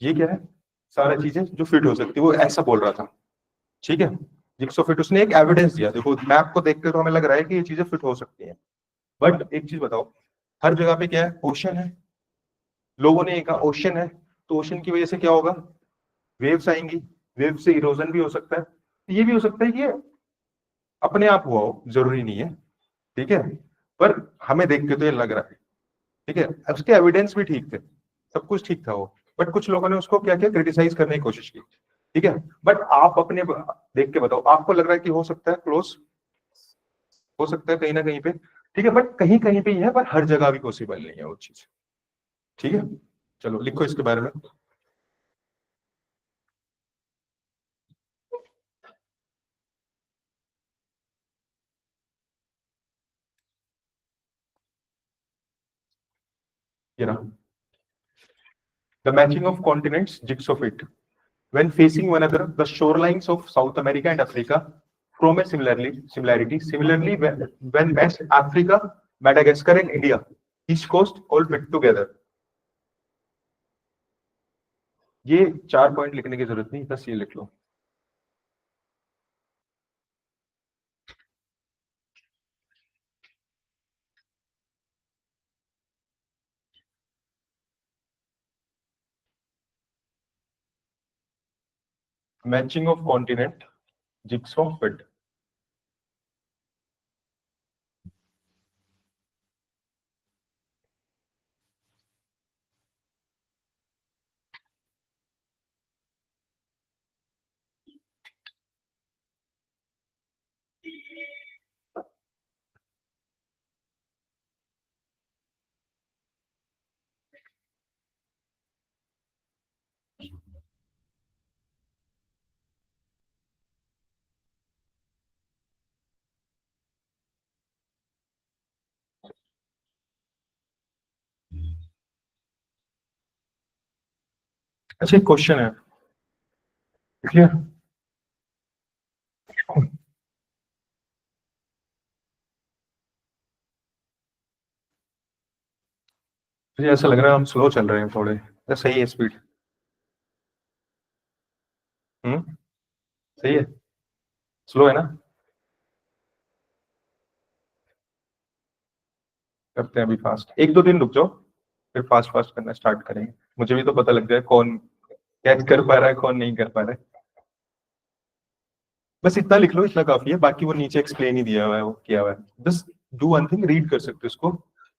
ये क्या है, सारा चीजें जो फिट हो सकती है, वो ऐसा बोल रहा था। ठीक है, जिक्सो फिट उसने एक एविडेंस दिया, देखो मैप को देख के तो हमें लग रहा है कि ये चीजें फिट हो सकती हैं। बट एक चीज बताओ, हर जगह पे क्या है, ओशन है। लोगों ने कहा ओशन है, तो ओशन की वजह से क्या होगा, वेव्स आएंगी, वेव से इरोजन भी हो सकता है। ये भी हो सकता है कि ये अपने आप हुआ हो, जरूरी नहीं है। ठीक है, पर हमें देख के तो ये लग रहा है। ठीक है, उसके एविडेंस भी ठीक थे, सब कुछ ठीक था वो, बट कुछ लोगों ने उसको क्या किया, क्रिटिसाइज करने की कोशिश की। ठीक है, बट आप अपने देख के बताओ, आपको लग रहा है कि हो सकता है क्लोज, हो सकता है कहीं ना कहीं पे। ठीक है, बट कहीं कहीं पे ही है, पर हर जगह भी पॉसिबल नहीं है वो चीज। ठीक है, चलो लिखो इसके बारे में। ये रहा, the matching of continents jigs of it when facing one another, the shorelines of South America and Africa form a similarity. Similarly, when West Africa, Madagascar, and India, East Coast all fit together. ये 4 point लिखने की जरूरत नहीं, बस ये लिख लो। Matching of continent, jigsaw fit. अच्छा, एक क्वेश्चन है, क्लियर? मुझे ऐसा लग रहा है हम स्लो चल रहे हैं थोड़े, या सही है स्पीड? हम्म, सही है, स्लो है ना? करते हैं अभी फास्ट, एक दो दिन रुक जाओ, फिर फास्ट फास्ट करना स्टार्ट करेंगे। मुझे भी तो पता लग जाए कौन कैच कर पा रहा है, कौन नहीं कर पा रहा है। बस इतना लिख लो, इतना काफी है, बाकी वो नीचे एक्सप्लेन ही दिया हुआ है, वो किया हुआ है। Just do one thing, read कर सकते हो इसको।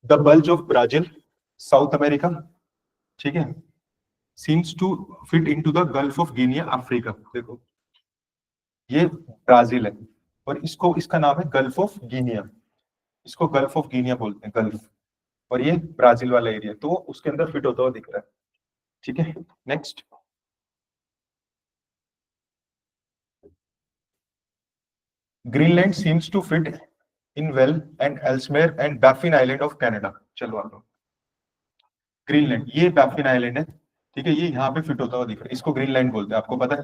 The bulge of Brazil, South America, ठीक है, seems to fit into the gulf of Guinea Africa. देखो, ये ब्राजील है, और इसको, इसका नाम है गल्फ ऑफ गिनिया, इसको गल्फ ऑफ गिनिया बोलते हैं, गल्फ। और ये ब्राजील वाला एरिया, तो उसके अंदर फिट होता हुआ दिख रहा है। ठीक है, next. Greenland seems to fit in well and Ellesmere and Baffin Island of Canada. चलो आ लो, ग्रीनलैंड, ये बैफिन आइलैंड है, ठीक है, ये यहाँ पे फिट होता हुआ दिख रहा है, इसको ग्रीनलैंड बोलते हैं, आपको पता है?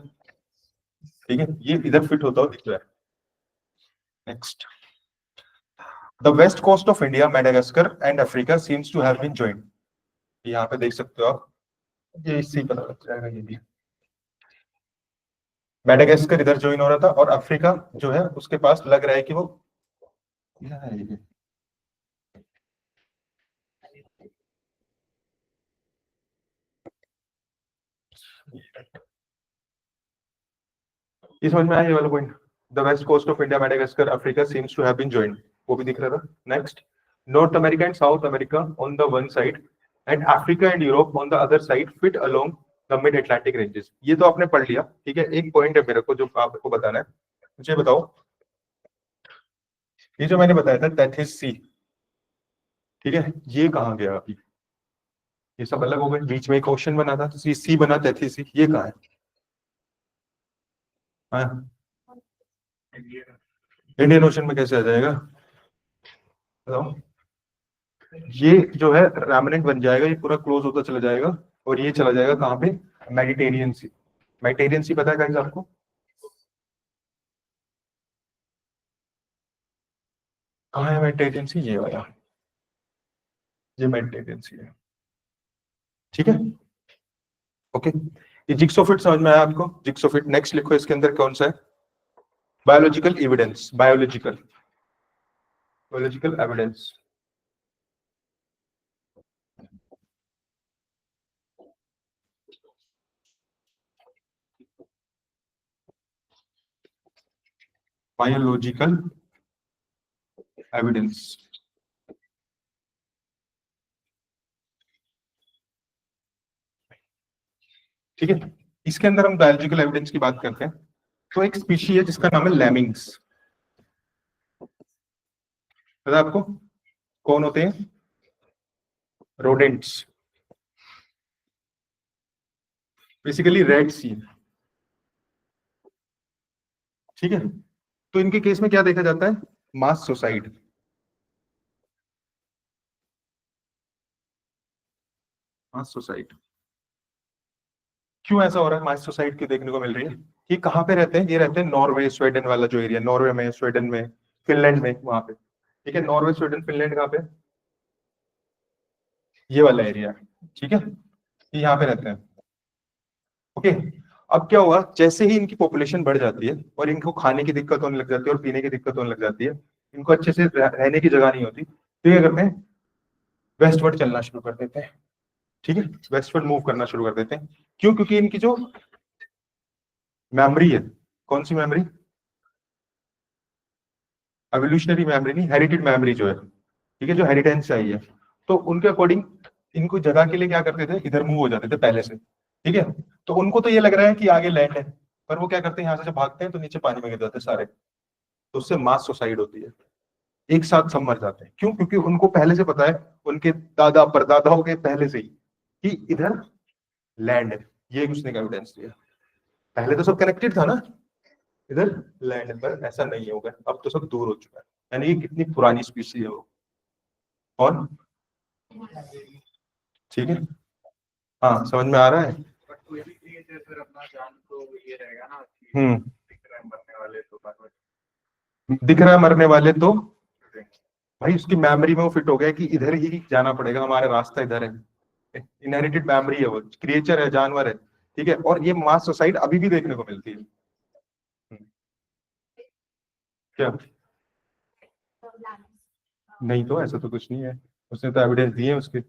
ठीक है, ये इधर फिट होता हुआ दिख रहा है। Next. The west coast of India, Madagascar and Africa seems to have been joined. यहाँ पे देख सकते हो आप, ये इससे ही पता लग जाएगा, ये भी मेडागास्कर इधर ज्वाइन हो रहा था, और अफ्रीका जो है उसके पास लग रहा है कि वो, क्या है ये? ये समझ में आया ये वाला point? The west coast of India, Madagascar, Africa seems to have been joined, वो भी दिख रहा था। Next. North America and South America on the one side and Africa and Europe on the other side fit along the mid Atlantic ranges. ये तो आपने पढ़ लिया, ठीक है। एक पॉइंट है मेरे को जो आपको बताना है, मुझे बताओ, ये जो मैंने बताया था तैथिस सी, ठीक है, ये कहाँ गया अभी? ये सब अलग हो गए, बीच में एक क्वेश्चन बना था, सी सी बना तैथिस सी, ये कहाँ है? हाँ, इंडियन ओशन में कैसे आ जाएगा, बताओ? ये जो है रैमनेंट बन जाएगा, ये पूरा क्लोज होता चला जाएगा, और ये चला जाएगा कहाँ पे? मेडिटेरियन सी। मेडिटेरियन सी पता है गाइस आपको? कहाँ है मेडिटेरियन सी? ये वाला, ये मेडिटेरियन सी है, ठीक है, ओके। ये जिक्सोफिट समझ में आया आपको? जिक्सोफिट, नेक्स्ट लिखो, इसके अंदर कौन सा है? Biological evidence, biological, biological evidence. Biological evidence, ठीक है। इसके अंदर हम बायोलॉजिकल एविडेंस की बात करते हैं, तो एक स्पीशी है जिसका नाम है लैमिंग्स। पता है आपको कौन होते हैं? रोडेंट्स, बेसिकली रेड सी, ठीक है। तो इनके केस में क्या देखा जाता है? मास सुसाइड, मास सुसाइड। क्यों ऐसा हो रहा है, मास सुसाइड क्यों देखने को मिल रही है? ये कहाँ पे रहते हैं? ये रहते हैं नॉर्वे स्वीडन वाला जो एरिया, नॉर्वे में, स्वीडन में, फिनलैंड में, वहां पे, ठीक है। नॉर्वे स्वीडन फिनलैंड कहाँ पे? ये वाला एरिया, ठीक है, ये यहाँ पे रहते हैं। ओके। अब क्या हुआ, जैसे ही इनकी पॉपुलेशन बढ़ जाती है और इनको खाने की दिक्कत होने लग जाती है और पीने की दिक्कत होने लग जाती है, इनको अच्छे से रहने की जगह नहीं होती, तो ये करते हैं वेस्टवर्ड चलना शुरू कर देते हैं। ठीक है, वेस्टवर्ड मूव करना शुरू कर देते हैं। क्यों? क्योंकि इनकी जो मेमोरी है, कौन सी मेमोरी? एवोल्यूशनरी मेमोरी नहीं, हेरिटेड मेमोरी जो है, ठीक है, जो हेरिटेंस चाहिए, तो उनके अकॉर्डिंग इनको जगह के लिए क्या करते थे, इधर मूव हो जाते थे पहले से। ठीक है, तो उनको तो ये लग रहा है कि आगे लैंड है, पर वो क्या करते हैं, यहाँ से जब भागते हैं तो नीचे पानी में गिर जाते हैं सारे, तो उससे मास सुसाइड होती है, एक साथ सब मर जाते हैं। क्यों? क्योंकि उनको पहले से पता है, उनके दादा परदादाओं के पहले से ही, कि इधर लैंड है। ये उसने एविडेंस दिया। पहले तो सब कनेक्टेड था ना, इधर लैंड, पर ऐसा नहीं होगा, अब तो सब दूर हो चुका है। यानी कि कितनी पुरानी स्पीसी है वो। कौन? ठीक है, हाँ समझ में आ रहा है। हम्म, दिख रहा है मरने वाले तो, भाई उसकी मेमोरी में वो फिट हो गया कि इधर ही जाना पड़ेगा, हमारा रास्ता इधर है। इनहेरिटेड मेमोरी है, वो क्रिएचर है, जानवर है। ठीक है, और ये मास सुसाइड अभी भी देखने को मिलती है। क्या? नहीं तो ऐसा तो कुछ नहीं है, उसने तो एविडेंस दिए हैं उसके।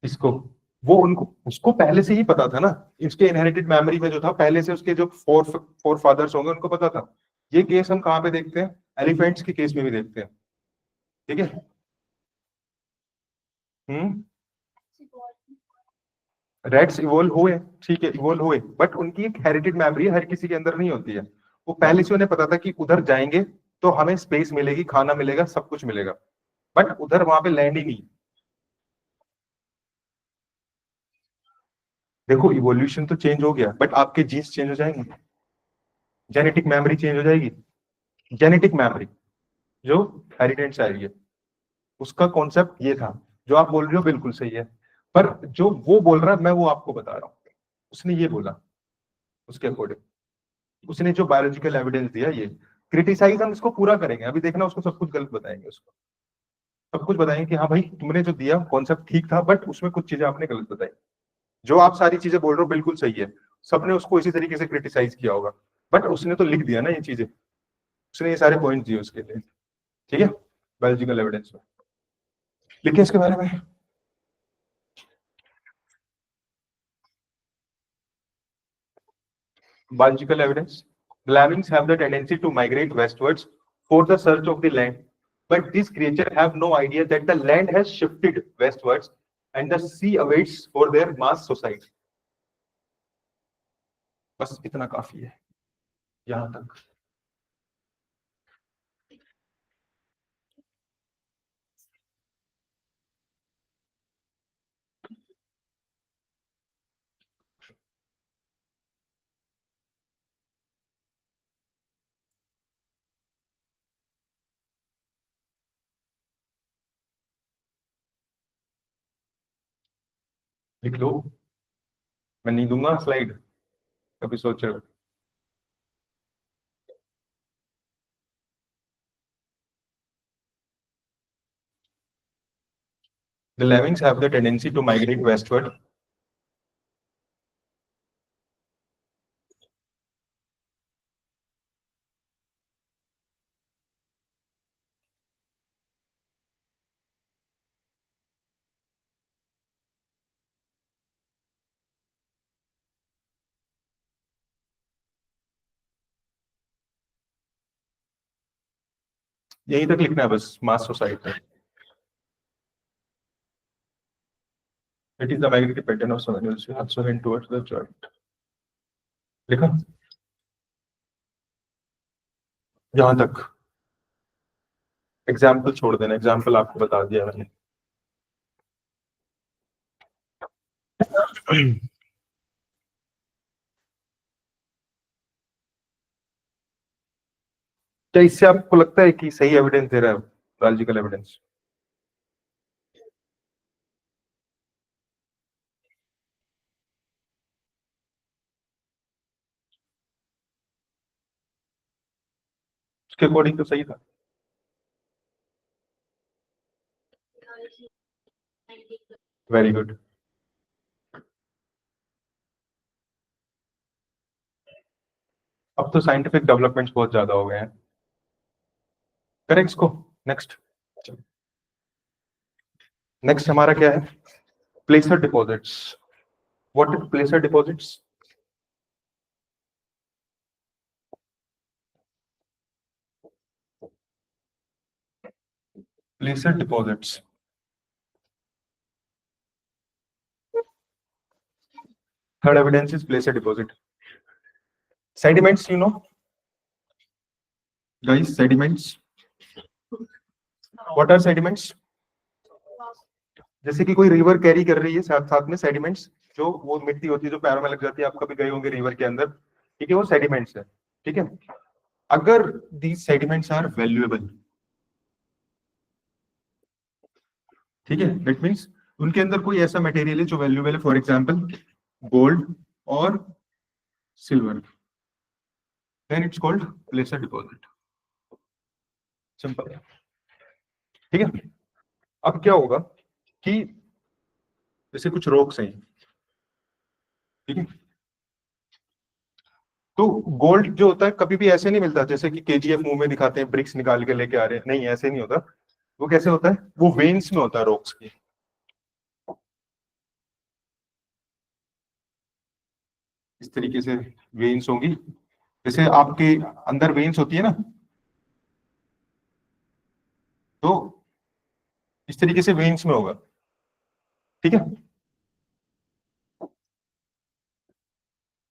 इसको, वो उनको, उसको पहले से ही पता था ना, इसके इनहेरिटेड मेमोरी में जो था पहले से, उसके जो फोर फोर फादर्स होंगे उनको पता था। ये केस हम कहाँ पे देखते हैं? एलिफेंट्स के केस में भी देखते हैं। ठीक है। हम्म। रेट्स इवोल्व हुए, ठीक है, इवोल्व हुए, बट उनकी एक हेरिटेड मेमोरी हर किसी के अंदर नहीं होती है। वो पहले से उन्हें पता था कि उधर जाएंगे तो हमें स्पेस मिलेगी, खाना मिलेगा, सब कुछ मिलेगा, बट उधर वहां पे लैंड ही नहीं। देखो इवोल्यूशन तो चेंज हो गया, बट आपके जीन्स चेंज हो जाएंगे, जेनेटिक मेमोरी चेंज हो जाएगी। जेनेटिक मेमोरी जो हेरिटेंस आई है, उसका कॉन्सेप्ट ये था। जो आप बोल रहे हो बिल्कुल सही है, पर जो वो बोल रहा है मैं वो आपको बता रहा हूँ। उसने ये बोला, उसके अकॉर्डिंग उसने जो बायोलॉजिकल एविडेंस दिया, ये क्रिटिसाइज हम इसको पूरा करेंगे, अभी देखना उसको सब कुछ गलत बताएंगे, उसको सब कुछ बताएंगे कि हाँ भाई तुमने जो दिया कॉन्सेप्ट ठीक था, बट उसमें कुछ चीजें आपने गलत बताई। जो आप सारी चीजें बोल रहे हो बिल्कुल सही है, सबने उसको इसी तरीके से क्रिटिसाइज किया होगा, बट उसने तो लिख दिया ना ये चीजें, उसने ये सारे पॉइंट दिए उसके लिए। ठीक है, बायोलॉजिकल एविडेंस में लिखे इसके बारे में। Biological evidence. Lemmings have the tendency to migrate westwards for the search of the land, but these creatures have no idea that the land has shifted westwards and the sea awaits for their mass suicide. बस इतना काफी है यहां तक। लिख लो, मैं नहीं दूंगा स्लाइड, कभी सोच रहे हो? The lemmings have the tendency to migrate westward. यहीं तक लिखना है बस, मास society. It is the migratory pattern of soils also went towards the joint. लिखा यहाँ तक, एग्जाम्पल छोड़ देना, एग्जाम्पल आपको बता दिया मैंने। क्या इससे आपको लगता है कि सही एविडेंस दे रहा है, बायोलॉजिकल एविडेंस? उसके अकॉर्डिंग तो सही था। Very good. अब तो साइंटिफिक डेवलपमेंट्स बहुत ज्यादा हो गए हैं। करेक्ट इसको। नेक्स्ट। नेक्स्ट हमारा क्या है? Placer deposits. What is placer deposits? Placer deposits, third evidence is placer deposit. Sediments, you know guys, sediments, what are sediments? जैसे कि कोई रिवर कैरी कर रही है साथ साथ में सेडिमेंट्स, जो वो मिट्टी होती है जो पैरों में लग जाती है, आप कभी गए होंगे रिवर के अंदर, ठीक है, वो सेडिमेंट्स है। ठीक है, अगर दी सेडिमेंट्स आर वैल्यूएबल, ठीक है, दैट मीन्स उनके अंदर कोई ऐसा मटेरियल है जो वैल्यूएबल है, फॉर एग्जांपल गोल्ड और silver, then it's called placer deposit. Simple है। ठीक है, अब क्या होगा कि जैसे कुछ रॉक्स हैं, ठीक है, तो गोल्ड जो होता है कभी भी ऐसे नहीं मिलता जैसे कि केजीएफ मुंह में दिखाते हैं ब्रिक्स निकाल के लेके आ रहे हैं, नहीं ऐसे नहीं होता। वो कैसे होता है? वो वेन्स में होता है रॉक्स की। इस तरीके से वेन्स होंगी, जैसे आपके अंदर वेन्स होती है ना, तो इस तरीके से वेन्स में होगा। ठीक है,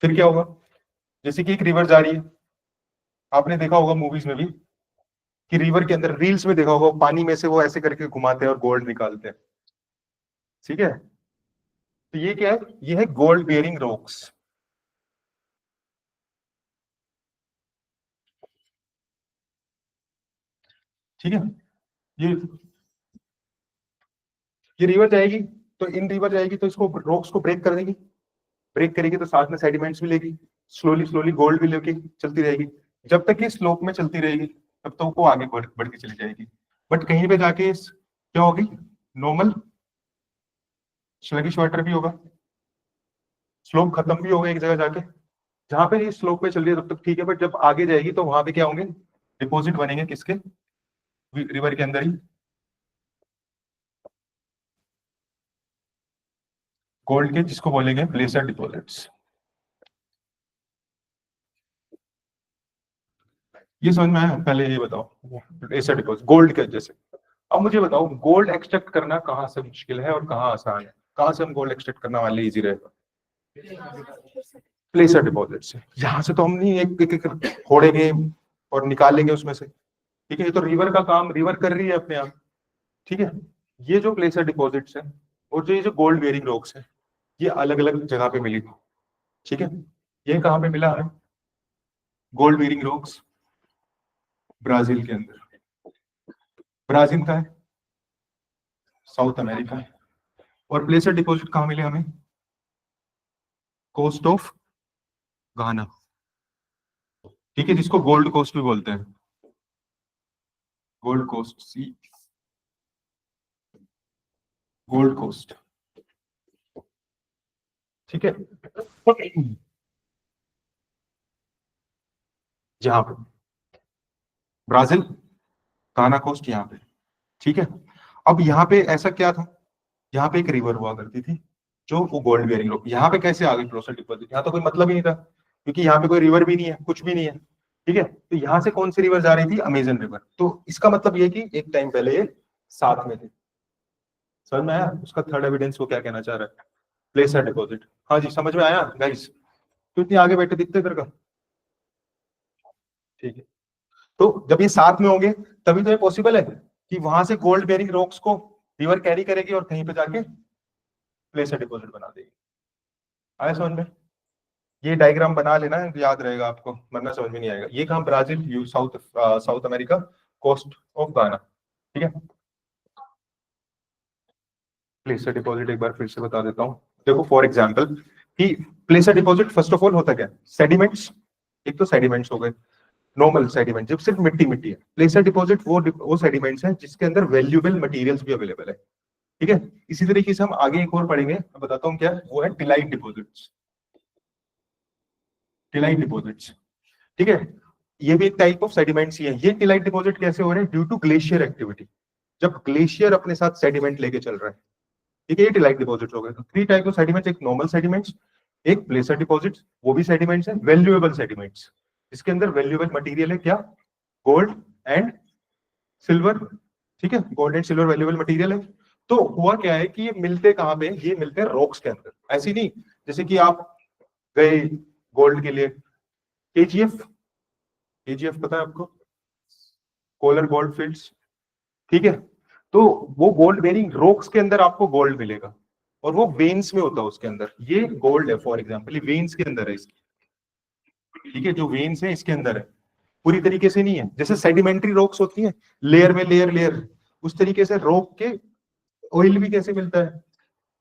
फिर क्या होगा? जैसे कि एक रिवर जा रही है, आपने देखा होगा मूवीज में भी कि रिवर के अंदर, रील्स में देखा होगा, पानी में से वो ऐसे करके घुमाते हैं और गोल्ड निकालते हैं। ठीक है, तो ये क्या है? ये है गोल्ड बेयरिंग रॉक्स। ठीक है, ये ये रिवर जाएगी, तो इन रिवर जाएगी तो इसको रॉक्स को ब्रेक कर देगी, ब्रेक करेगी तो साथ में सेडिमेंट्स भी लेगी, स्लोली स्लोली गोल्ड भी लेके चलती रहेगी। जब तक ये स्लोप में चलती रहेगी तब तक वो आगे बढ़ के चली जाएगी। बट कहीं पे जाके क्या होगी? नॉर्मल स्लगिश वाटर भी होगा, स्लोप खत्म भी होगा एक जगह जाके। जहां पे ये स्लोप पे चल रही है तब तक ठीक है, बट जब आगे जाएगी तो वहां पे क्या होंगे? डिपॉजिट बनेंगे किसके? रिवर के अंदर ही, गोल्ड के, जिसको बोलेंगे प्लेसर डिपॉजिट्स। ये समझ में आया? पहले ये बताओ, प्लेसर डिपॉजिट गोल्ड के जैसे। अब मुझे बताओ, गोल्ड एक्सट्रैक्ट करना कहाँ से मुश्किल है और कहाँ आसान है? कहाँ से हम गोल्ड एक्सट्रैक्ट करने वाले इजी रहेगा? प्लेसर डिपॉजिट से। यहाँ से तो हम नहीं एक एक, एक फोड़ेंगे और निकालेंगे उसमें से, ठीक है, ये तो रिवर का काम रिवर कर रही है अपने आप। ठीक है, ये जो प्लेसर डिपॉजिट्स है और जो ये जो गोल्ड बेयरिंग रॉक्स है, ये अलग अलग जगह पे मिली। ठीक है, ये कहाँ पे मिला है? गोल्ड बेयरिंग रॉक्स ब्राजील के अंदर। ब्राजील का है, साउथ अमेरिका है। और प्लेसर डिपॉजिट कहाँ मिले हमें? Coast of Ghana. ठीक है, जिसको गोल्ड कोस्ट भी बोलते हैं, gold coast, see, gold coast. ठीक है, यहाँ पे ब्राजील, घाना कोस्ट यहाँ पे। ठीक है, अब यहाँ पे ऐसा क्या था? यहाँ पे एक रिवर हुआ करती थी जो वो गोल्ड बेयरिंग रॉक, यहाँ पे कैसे आ गई प्रोसेस डिपॉजिट? यहाँ तो कोई मतलब ही नहीं था, क्योंकि यहाँ पे कोई रिवर भी नहीं है, कुछ भी नहीं है। ठीक है, तो यहाँ से कौन सी रिवर जा रही थी? Amazon river. तो इसका मतलब ये कि एक टाइम पहले ये साथ में थे। समझ में आया उसका थर्ड एविडेंस वो क्या कहना चाह रहा है? प्लेसर डिपॉजिट। हाँ जी, समझ में आया गाइस? तो इतनी आगे बैठे दिखते तेरे का। ठीक है, तो जब ये साथ में होंगे तभी तो ये पॉसिबल है कि वहां से गोल्ड बेयरिंग रॉक्स को रिवर कैरी करेगी और कहीं पे जाके प्लेसर डिपॉजिट बना देगी। आया समझ में? ये डायग्राम बना लेना, याद रहेगा आपको, वरना समझ में नहीं आएगा। ये कहाँ? Brazil, you south, south America, coast of Ghana. ठीक है, प्लेसर डिपॉजिट एक बार फिर से बता देता हूँ। देखो फॉर एग्जांपल कि प्लेसर डिपॉजिट फर्स्ट ऑफ ऑल होता क्या? सेडिमेंट्स। एक तो सेडिमेंट्स हो गए, नॉर्मल सेडिमेंट जब सिर्फ मिट्टी मिट्टी है। प्लेसर डिपॉजिट वो सेडिमेंट्स हैं जिसके अंदर वैल्यूएबल मटेरियल्स भी अवेलेबल है। ठीक है, इसी तरीके से हम आगे एक और पढ़ेंगे, मैं बताता हूँ क्या है। वो है टिलाइट डिपॉजिट्स। टिलाइट डिपॉजिट्स, ठीक है, ये भी एक टाइप ऑफ सेडिमेंट्स ही है। ये टिलाइट डिपॉजिट कैसे हो रहे हैं? ड्यू टू ग्लेशियर एक्टिविटी, जब ग्लेशियर अपने साथ सेडिमेंट लेके चल रहा है। ठीक है, ये टिलाइट डिपॉजिट हो गए। तो थ्री टाइप ऑफ सेडिमेंट्स, एक नॉर्मल सेडिमेंट्स, एक प्लेसर डिपॉजिट्स, वो भी सेडिमेंट्स है, वैल्यूएबल सेडिमेंट्स, इसके अंदर वैल्यूएबल मटेरियल है क्या? Gold and silver. ठीक है, gold and silver valuable material है। तो हुआ क्या है कि ये मिलते कहां पे? ये मिलते हैं रॉक्स के अंदर। ऐसी नहीं जैसे कि आप गए गोल्ड के लिए केजीएफ, केजीएफ पता है आपको? Kolar gold fields. ठीक है, तो वो गोल्ड बेरिंग रॉक्स के अंदर आपको गोल्ड मिलेगा, और वो वेन्स में होता है उसके अंदर। ये गोल्ड है फॉर एग्जांपल, ये वेन्स के अंदर है इसकी। ठीक है, जो वेन्स है इसके अंदर है, पूरी तरीके से नहीं है। जैसे सेडिमेंट्री रॉक्स होती है लेयर में लेयर लेयर, उस तरीके से रॉक के ऑयल भी कैसे मिलता है,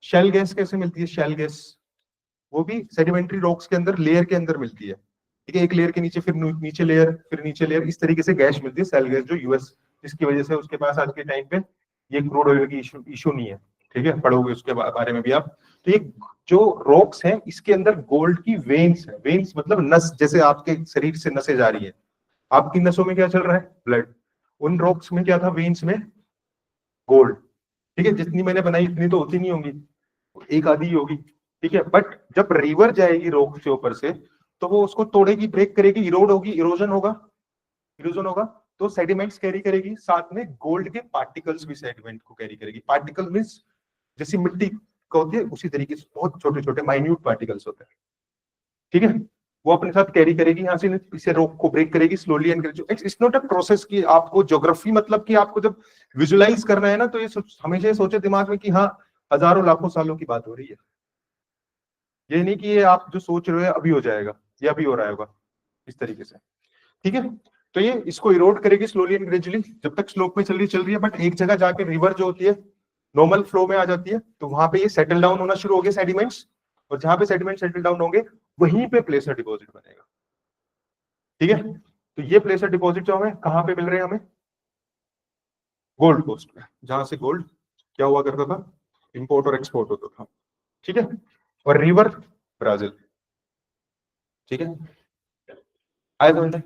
शेल गैस कैसे मिलती है, शेल गैस वो भी सेडिमेंट्री रॉक्स के अंदर लेयर के अंदर मिलती है। ठीक है, एक लेयर के नीचे फिर नीचे लेयर, फिर नीचे लेयर, इस तरीके से गैस मिलती है, शेल गैस, जो यूएस, जिसकी वजह से उसके पास आज के टाइम पे ये क्रूड ऑयल की इशू नहीं है। ठीक है, पढ़ोगे उसके बारे में भी आप। तो ये जो रॉक्स हैं इसके अंदर गोल्ड की वेन्स है। वेन्स मतलब नस, जैसे आपके शरीर से नसें जा रही है, आपकी नसों में क्या चल रहा है? ब्लड। उन रॉक्स में क्या था? वेन्स में गोल्ड। ठीक है, जितनी मैंने बनाई इतनी तो होती नहीं होंगी, एक आधी ही होगी। ठीक है, बट जब रिवर जाएगी रॉक के ऊपर से, तो वो उसको तोड़ेगी, ब्रेक करेगी, इरोड होगी, इरोजन होगा, इरोजन होगा, तो सेडिमेंट्स कैरी करेगी, साथ में गोल्ड के पार्टिकल्स भी सेडिमेंट को कैरी करेगी। पार्टिकल मींस जैसी मिट्टी का होती है उसी तरीके से बहुत छोटे छोटे माइन्यूट पार्टिकल्स होते हैं। ठीक है, वो अपने साथ कैरी करेगी, यहाँ से इसे रॉक को ब्रेक करेगी slowly and gradually. It's not a process की आपको ज्योग्राफी, मतलब कि आपको जब विजुलाइज करना है ना, तो ये हमेशा ये सोचे दिमाग में कि हाँ हजारों लाखों सालों की बात हो रही है। ये नहीं कि ये आप जो सोच रहे हो अभी हो जाएगा, ये अभी हो रहा होगा, इस तरीके से। ठीक है, तो ये इसको इरोड करेगी स्लोली एंड ग्रेजुअली, जब तक स्लोप में चल रही है, बट एक जगह जाके रिवर जो होती है नॉर्मल फ्लो में आ जाती है, तो वहां पे ये सेटल डाउन होना शुरू हो गए सेडिमेंट्स, और जहां पे सेडिमेंट सेटल डाउन होंगे वहीं पे प्लेसर डिपॉजिट बनेगा। ठीक है, तो ये प्लेसर डिपॉजिट जो हमें कहां पे मिल रहे हैं? हमें गोल्ड कोस्ट में, जहां से गोल्ड क्या हुआ करता था? इंपोर्ट और एक्सपोर्ट होता था। ठीक है, और रिवर ब्राजील। ठीक है, आए समझ में?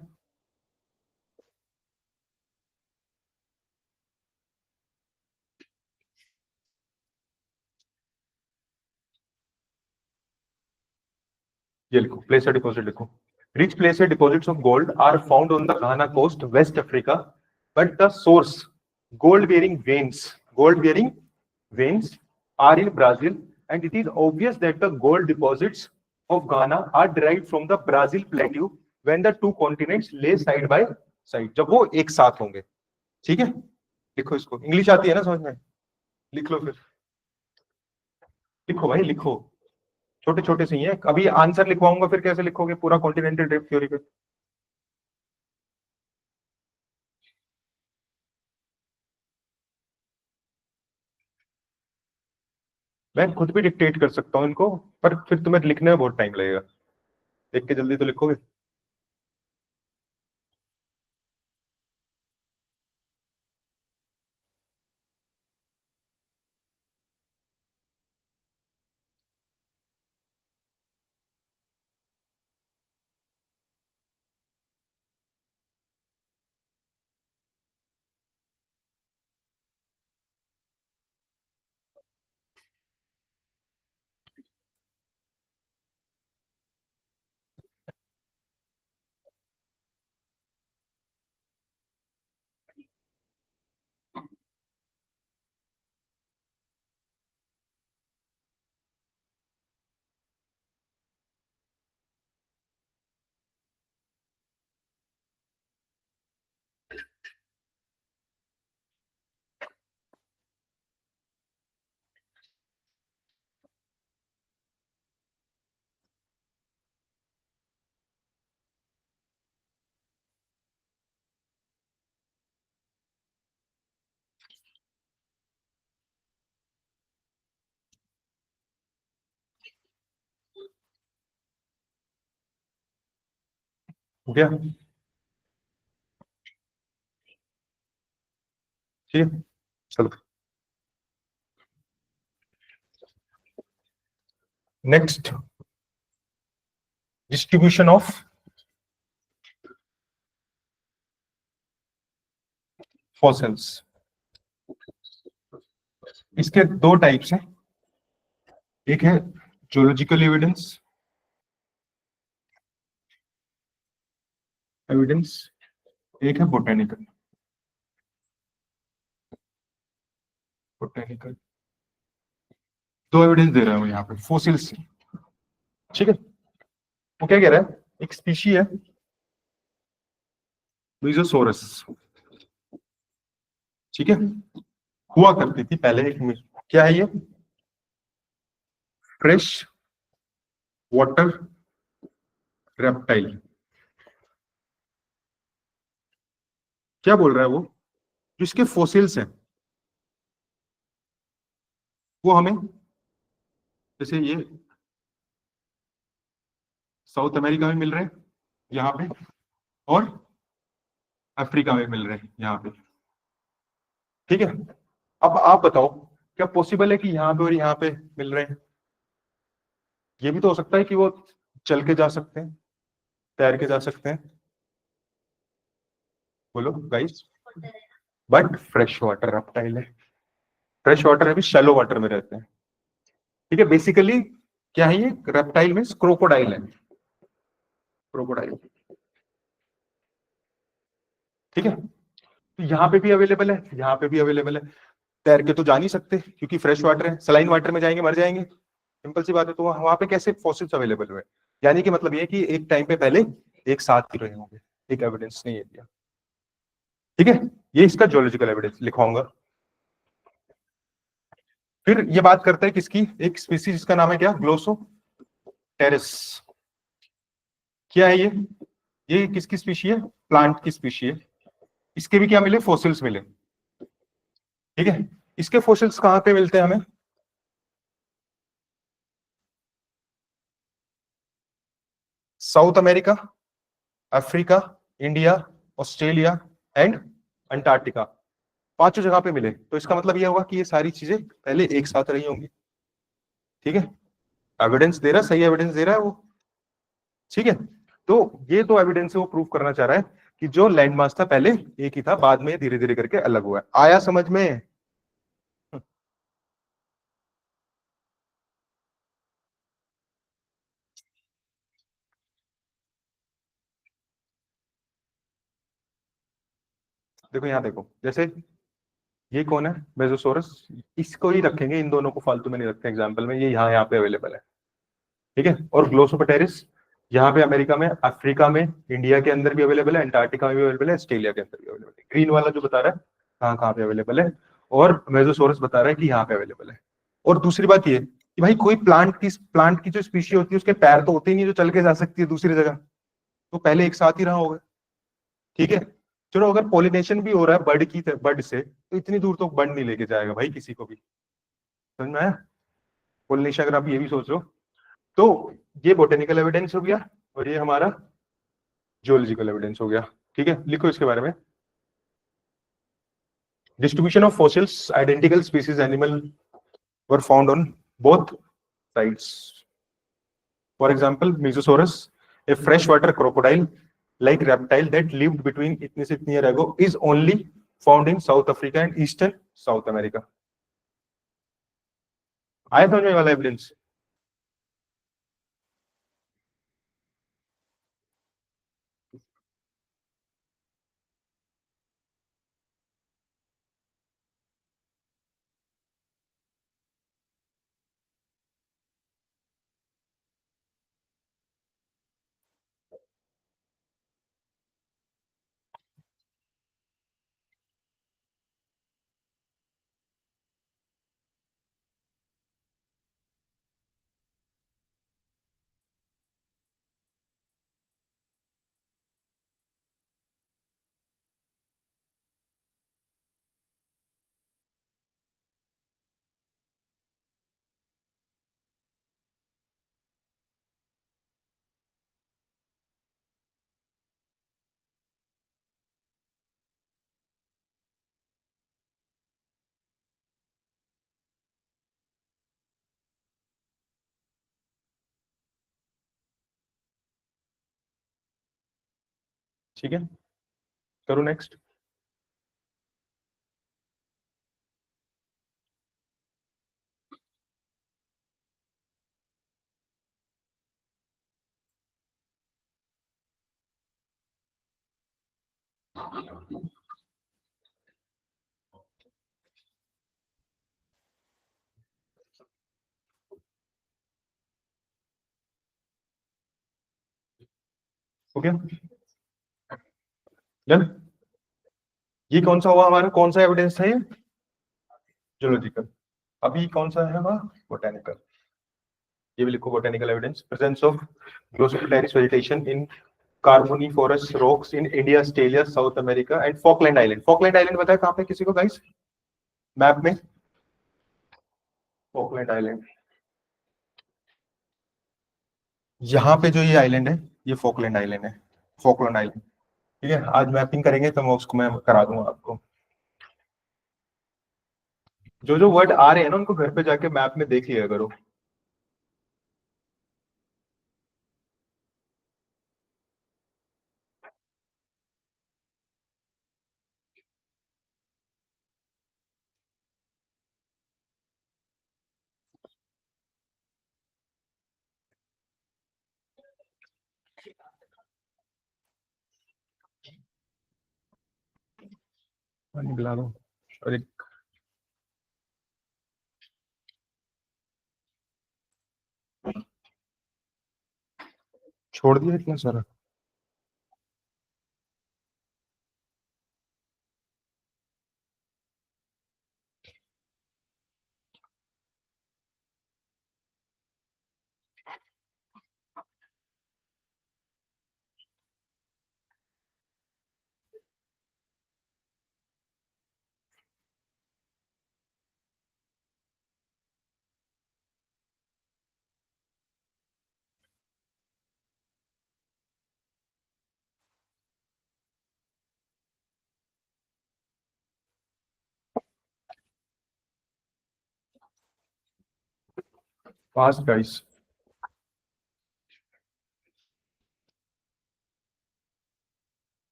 ये लिखो, प्लेसर डिपॉजिट लिखो। Rich placer deposits of gold are found on the Ghana coast, West Africa, but the source gold bearing veins, gold bearing veins are in Brazil, and it is obvious that the gold deposits of Ghana are derived from the Brazil plateau when the two continents lay side by side, जब वो एक साथ होंगे। ठीक है, लिखो इसको, English आती है ना समझ में? लिख लो फिर, लिखो भाई लिखो, छोटे छोटे से ही है। अभी आंसर लिखवाऊंगा, फिर कैसे लिखोगे पूरा कॉन्टिनेंटल ड्रिफ्ट थ्योरी पे? मैं खुद भी डिक्टेट कर सकता हूँ इनको, पर फिर तुम्हें लिखने में बहुत टाइम लगेगा। देख के जल्दी तो लिखोगे। हो गया? ठीक है, चलो नेक्स्ट, डिस्ट्रीब्यूशन ऑफ फॉसिल्स। इसके दो टाइप्स हैं, एक है जोलॉजिकल एविडेंस, एक है बोटेनिकल। बोटेनिकल दो एविडेंस दे रहा हूं यहाँ पे फोसिल्स से, ठीक है। वो क्या कह रहा है, एक स्पीशी है मीजोसोरस, ठीक है, हुआ करती थी पहले एक क्या है ये, फ्रेश वाटर रेप्टाइल। क्या बोल रहा है वो, जिसके फोसिल्स हैं वो हमें, जैसे ये साउथ अमेरिका में मिल रहे हैं यहाँ पे, और अफ्रीका में मिल रहे हैं यहाँ पे, ठीक है। अब आप बताओ, क्या पॉसिबल है कि यहाँ पे और यहाँ पे मिल रहे हैं? ये भी तो हो सकता है कि वो चल के जा सकते हैं, तैर के जा सकते हैं, बोलो guys. But fresh water reptile है, फ्रेश वाटर है भी शैलो वाटर में रहते हैं, ठीक है। बेसिकली क्या है ये, रेप्टाइल में क्रोकोडाइल है, क्रोकोडाइल, ठीक है। तो यहाँ पे भी अवेलेबल है, यहाँ पे भी अवेलेबल है। तैर के तो जा नहीं सकते क्योंकि फ्रेश वाटर है, सलाइन वाटर में जाएंगे मर जाएंगे, सिंपल सी बात है। तो वहां पे कैसे फॉसिल्स अवेलेबल हुए? यानी कि मतलब ये है कि एक टाइम पे पहले एक साथ ही रहे होंगे, एक एविडेंस नहीं है दिया, ठीक है। ये इसका ज्योलॉजिकल एविडेंस लिखवाऊंगा। फिर ये बात करते हैं किसकी, एक स्पीसीज जिसका नाम है क्या, ग्लोसो टेरिस। क्या है ये किसकी स्पीशी है, प्लांट की स्पीशी है। इसके भी क्या मिले, फॉसिल्स मिले, ठीक है। इसके फॉसिल्स कहाँ पे मिलते हैं हमें, south America, Africa, India, Australia and Antarctica, पांचों जगह पे मिले। तो इसका मतलब यह होगा कि ये सारी चीजें पहले एक साथ रही होंगी, ठीक है। एविडेंस दे रहा है, सही एविडेंस दे रहा है वो, ठीक है। तो ये तो एविडेंस से वो प्रूव करना चाह रहा है कि जो लैंड मास था पहले एक ही था, बाद में धीरे धीरे करके अलग हुआ है। आया समझ में? देखो यहाँ देखो, जैसे ये कौन है, मेसोसोरस, इसको ही रखेंगे, इन दोनों को फालतू में नहीं रखते एग्जाम्पल में, ये यहाँ यहाँ पे अवेलेबल है, ठीक है। और ग्लोसोपेटेरिस यहाँ पे अमेरिका में, अफ्रीका में, इंडिया के अंदर भी अवेलेबल है, अंटार्कटिका में भी अवेलेबल है, ऑस्ट्रेलिया के अंदर भी अवेलेबल है। ग्रीन वाला जो बता रहा है कहाँ कहाँ पे अवेलेबल है, और मेसोसोरस बता रहा है कि यहाँ पे अवेलेबल है। और दूसरी बात ये कि भाई कोई प्लांट की जो स्पीशी होती है उसके पैर तो होते ही नहीं जो चल के जा सकती है दूसरी जगह, तो पहले एक साथ ही रहा होगा, ठीक है। चलो अगर पॉलिनेशन भी हो रहा है बर्ड से, तो इतनी दूर तो बर्ड नहीं लेके जाएगा भाई किसी को भी, समझ में आया? पॉलिनेशन अगर आप ये भी सोच लो, तो ये बोटेनिकल एविडेंस हो गया, और ये हमारा जियोलॉजिकल एविडेंस हो गया, ठीक है। लिखो इसके बारे में, distribution of fossils, identical species animal were found on both sides. For example mesosaurus, a freshwater crocodile like reptile that lived between इतने से इतनी year ago is only found in South Africa and Eastern South America। आया समझ में वाला evidence? ठीक है, करो नेक्स्ट। Okay done. ये कौन सा हुआ हमारा, कौन सा एविडेंस था ये, जूलॉजिकल। अभी कौन सा है हमारा, बोटेनिकल। ये भी लिखो, botanical evidence, presence of Glossopteris vegetation in carboniferous rocks in India, Australia, South America and Falkland Island. Falkland Island बताया कहां पे किसी को गाइस, मैप में, फॉकलैंड आइलैंड। यहाँ पे जो ये आइलैंड है, ये फॉकलैंड आइलैंड है, फॉकलैंड आइलैंड। ठीक है, आज मैपिंग करेंगे तो मैं उसको मैं करा दूंगा आपको। जो जो वर्ड आ रहे हैं ना उनको घर पे जाके मैप में देख लिया करो। पानी पिला दो। और एक छोड़ दिया इतना सारा। Fast guys.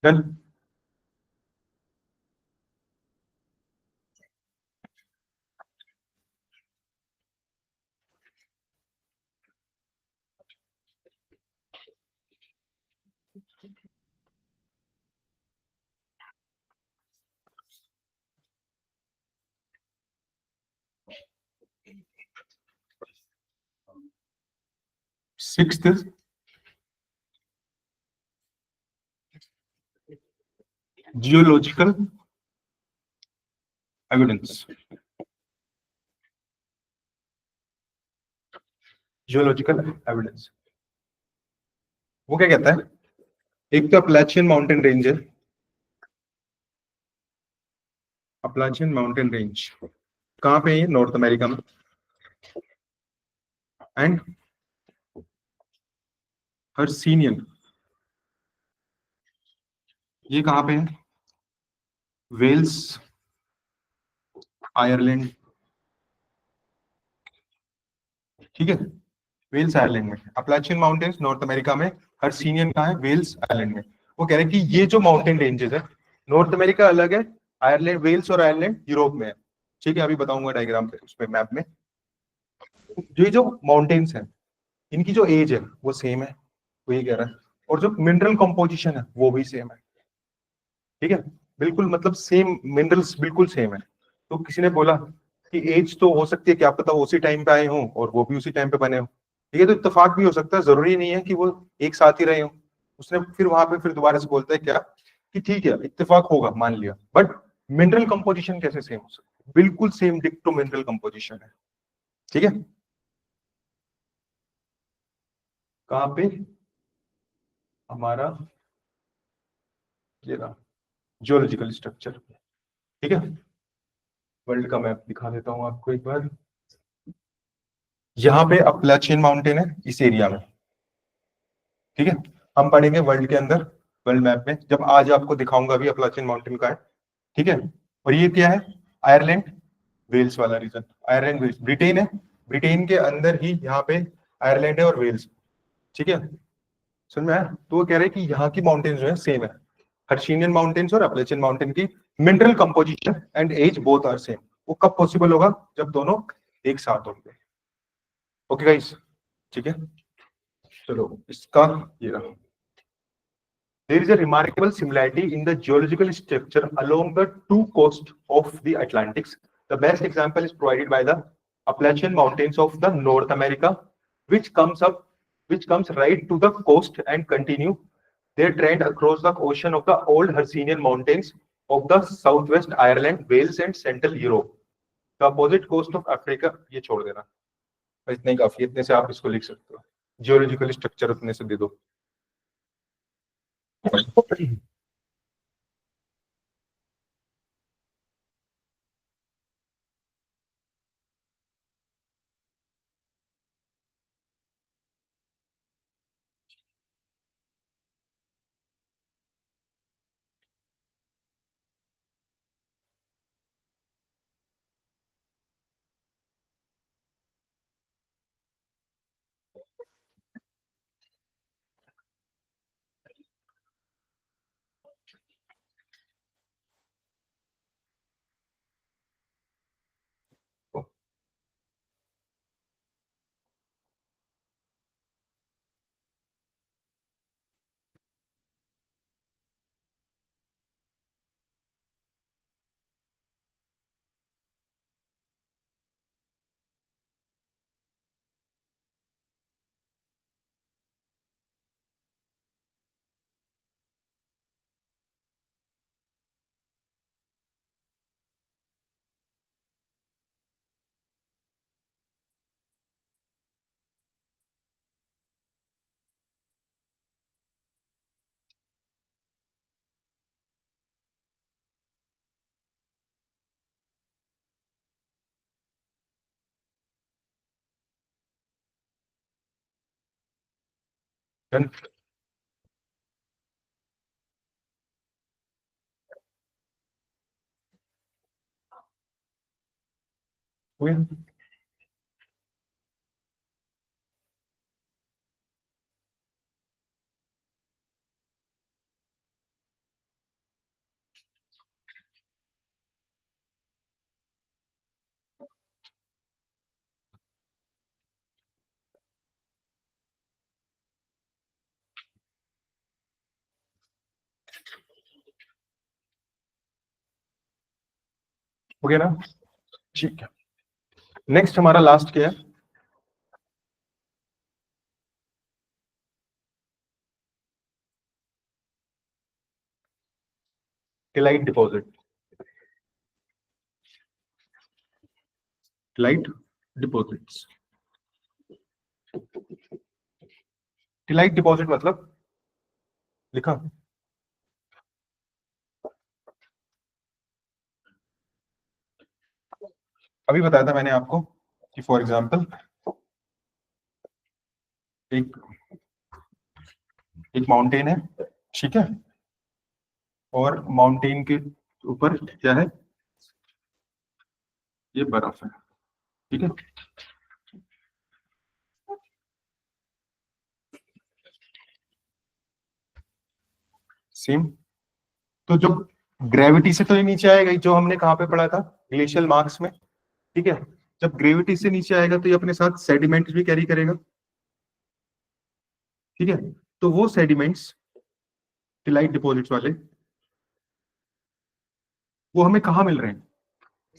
Done. Sixth, geological evidence. Geological evidence वो क्या कहता है, एक तो अपलाचियन माउंटेन रेंज है, अपलाचियन माउंटेन रेंज कहाँ पे है ये, नॉर्थ अमेरिका में। एंड हर्सिनियन ये कहाँ पे है, वेल्स, आयरलैंड। ठीक है, वेल्स आयरलैंड में, अपलाचियन माउंटेन्स नॉर्थ अमेरिका में, हर्सिनियन कहाँ है, वेल्स आयरलैंड में। वो कह रहे हैं कि ये जो माउंटेन रेंजेस है, नॉर्थ अमेरिका अलग है, आयरलैंड, वेल्स और आयरलैंड यूरोप में है। ठीक है, अभी बताऊंगा डायग्राम पे, उसमें मैप में। जो ये जो माउंटेन्स हैं, इनकी जो एज है वो सेम है, वो ये कह रहा है, और जो मिनरल कंपोजिशन है वो भी सेम है। ठीक है, बिल्कुल मतलब सेम मिनरल्स बिल्कुल सेम है। तो किसी ने बोला कि एज तो हो सकती है, क्या पता वो उसी टाइम पे आए हों और वो भी उसी टाइम पे बने हो। ठीक है, तो इत्तेफाक भी हो सकता है, जरूरी नहीं है कि वो एक साथ ही रहे हो। उसने फिर वहां पे फिर दोबारा से बोलता है क्या, कि ठीक है इत्तेफाक होगा मान लिया, बट मिनरल कंपोजिशन कैसे सेम हो सकती है, बिल्कुल सेम डिक्टो मिनरल कंपोजिशन है। ठीक है, कहाँ पे, हमारा ये रहा जियोलॉजिकल स्ट्रक्चर। ठीक है, वर्ल्ड का मैप दिखा देता हूँ आपको एक बार। यहाँ पे अपलाचियन माउंटेन है इस एरिया में। ठीक है, हम पढ़ेंगे वर्ल्ड के अंदर, वर्ल्ड मैप में, जब आज आपको दिखाऊंगा अभी अपलाचियन माउंटेन का है। ठीक है, और ये क्या है, आयरलैंड वेल्स वाला रीजन, आयरलैंड वेल्स ब्रिटेन है, ब्रिटेन के अंदर ही यहाँ पे आयरलैंड है और वेल्स, ठीक है। सुन में आया? तो वो कह रहे हैं कि यहाँ की माउंटेन्स जो है सेम है, हर्षिनियन माउंटेन्स और अपलेचियन माउंटेन की mineral composition and age both are same. वो कब पॉसिबल होगा, जब दोनों एक साथ होंगे। ओके गाइस, ठीक है, चलो इसका ये रहा। There is a remarkable similarity in the geological structure along the two coasts of the Atlantics. The best example is provided by the Appalachian Mountains of the North America, which comes right to the coast and continue their trend across the ocean of the old Hercynian Mountains of the southwest Ireland, Wales, and Central Europe. The opposite coast of Africa. ये छोड़ देना, इतने ही काफी, इतने से आप इसको लिख सकते हो। जियोलॉजिकल स्ट्रक्चर उतने से दे दो। Done. हो गया? हो गया ना, ठीक है। नेक्स्ट हमारा लास्ट क्या है, tillite deposit. Tillite deposits, tillite deposit मतलब लिखा, अभी बताया था मैंने आपको कि फॉर एग्जांपल एक एक माउंटेन है, ठीक है, और माउंटेन के ऊपर क्या है, ये बर्फ है, ठीक है। सेम, तो जो ग्रेविटी से तो ये नीचे आएगा ही, जो हमने कहाँ पे पढ़ा था, ग्लेशियल मार्क्स में, ठीक है। जब ग्रेविटी से नीचे आएगा तो ये अपने साथ सेडिमेंट्स भी कैरी करेगा, ठीक है। तो वो सेडिमेंट्स टिलाइट डिपॉजिट्स वाले, वो हमें कहाँ मिल रहे हैं,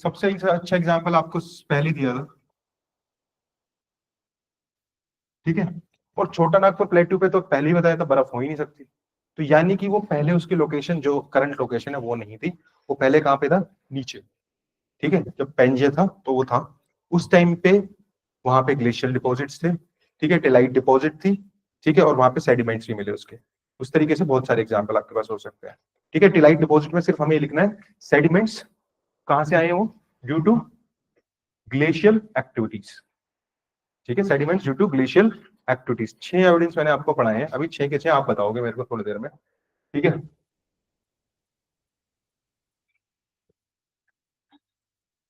सबसे अच्छा एग्जांपल आपको पहले दिया था, ठीक है। और छोटा नागपुर प्लेट्यू पे तो पहले ही बताया था बर्फ हो ही नहीं सकती, तो यानी कि वो पहले उसकी लोकेशन, जो करंट लोकेशन है वो नहीं थी, वो पहले कहाँ पे था, नीचे, ठीक है। जब पेंजिया था तो वो था, उस टाइम पे वहां पे ग्लेशियल डिपॉजिट्स थे, ठीक है, टेलाइट डिपॉजिट थी, ठीक है, और वहां पे सेडिमेंट्स भी मिले उसके। उस तरीके से बहुत सारे एग्जाम्पल आपके पास हो सकते हैं, ठीक है। टेलाइट डिपॉजिट में सिर्फ हमें ये लिखना है सेडिमेंट्स कहां से आए हैं, वो ड्यू टू ग्लेशियल एक्टिविटीज, ठीक है, sediments due to glacial activities. 6 evidence मैंने आपको पढ़ाए हैं, अभी 6 के 6 आप बताओगे मेरे को थोड़ी देर में, ठीक है।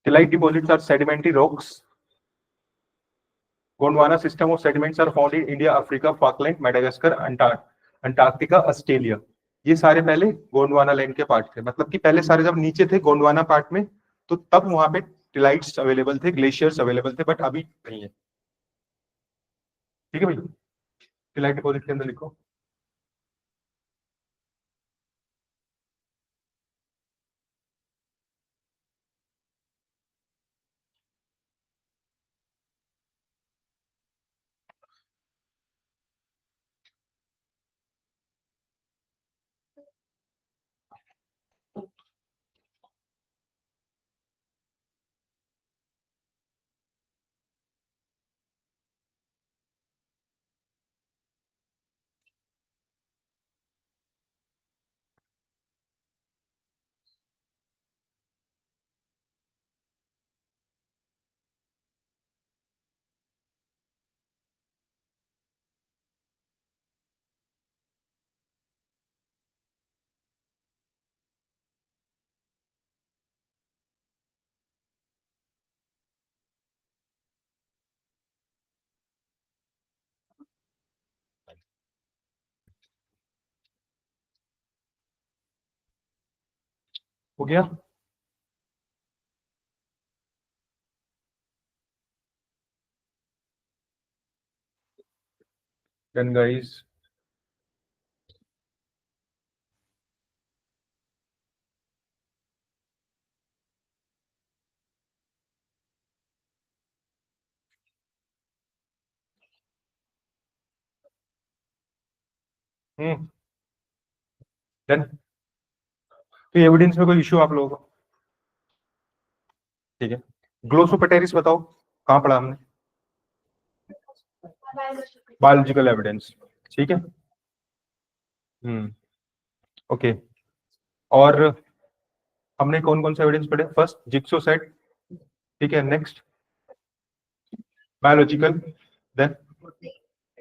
Stellite deposits are sedimentary rocks. Gondwana system of sediments are found in India, Africa, Falkland, Madagascar, Antarctica, Australia. ये सारे पहले गोंडवाना लैंड के पार्ट थे, मतलब कि पहले सारे जब नीचे थे गोंडवाना पार्ट में, तो तब वहां पे टिलाइट्स अवेलेबल थे, ग्लेशियर्स अवेलेबल थे, बट अभी नहीं है। ठीक है भाई, टिलाइट डिपॉजिट के अंदर लिखो। हो गया? Done guys. डन। तो एविडेंस में कोई इश्यू आप लोगों को? ठीक है, ग्लोसोपेटेरिस बताओ, कहाँ पढ़ा हमने? Biological evidence. ठीक है। ओके। और हमने कौन कौन से एविडेंस पढ़े? फर्स्ट जिक्सो सेट, ठीक है, नेक्स्ट बायोलॉजिकल, देन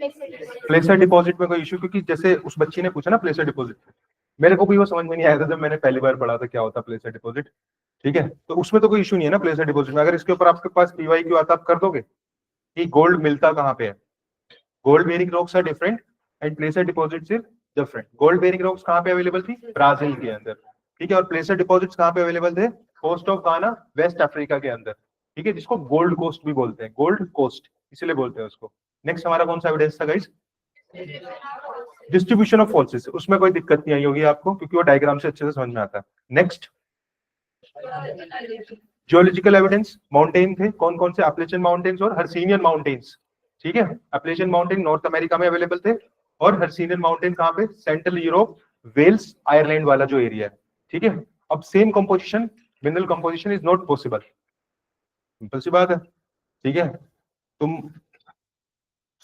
प्लेसर डिपॉजिट में कोई इश्यू? क्योंकि जैसे उस बच्ची ने पूछा ना प्लेसर डिपॉजिट, मेरे को भी वो समझ में नहीं आया था जब मैंने पहली बार पढ़ा था क्या होता प्लेसर डिपॉजिट। ठीक है, तो उसमें तो कोई इशू नहीं है ना प्लेसर डिपॉजिट में। अगर इसके ऊपर आपके पास पीवाईक्यू आता, आप कर दोगे कि गोल्ड मिलता कहाँ पे है? Gold bearing rocks are different and placer deposits is different. Gold bearing rocks कहाँ पे अवेलेबल थी? ब्राजील के अंदर। ठीक है, और प्लेसर डिपॉजिट्स कहाँ पे अवेलेबल थे? कोस्ट ऑफ गाना, वेस्ट अफ्रीका के अंदर। ठीक है, जिसको गोल्ड कोस्ट भी बोलते हैं, गोल्ड कोस्ट इसलिए बोलते हैं उसको। नेक्स्ट हमारा कौन सा एविडेंस था गाइस? Distribution of forces. उसमें कोई दिक्कत नहीं आई होगी आपको, क्योंकि वो डायग्राम से अच्छे से समझ में आता है। नेक्स्ट जियोलॉजिकल एविडेंस, माउंटेन थे, कौन कौन से? अपलेचन माउंटेन्स और हर्सिनियन माउंटेन्स। ठीक है, अपलेचन माउंटेन नॉर्थ अमेरिका में अवेलेबल थे, और हर्सिनियन माउंटेन कहाँ पे? सेंट्रल यूरोप, वेल्स, आयरलैंड वाला जो एरिया है। ठीक है, अब same composition, mineral composition is not possible, simple सी बात है। ठीक है, तुम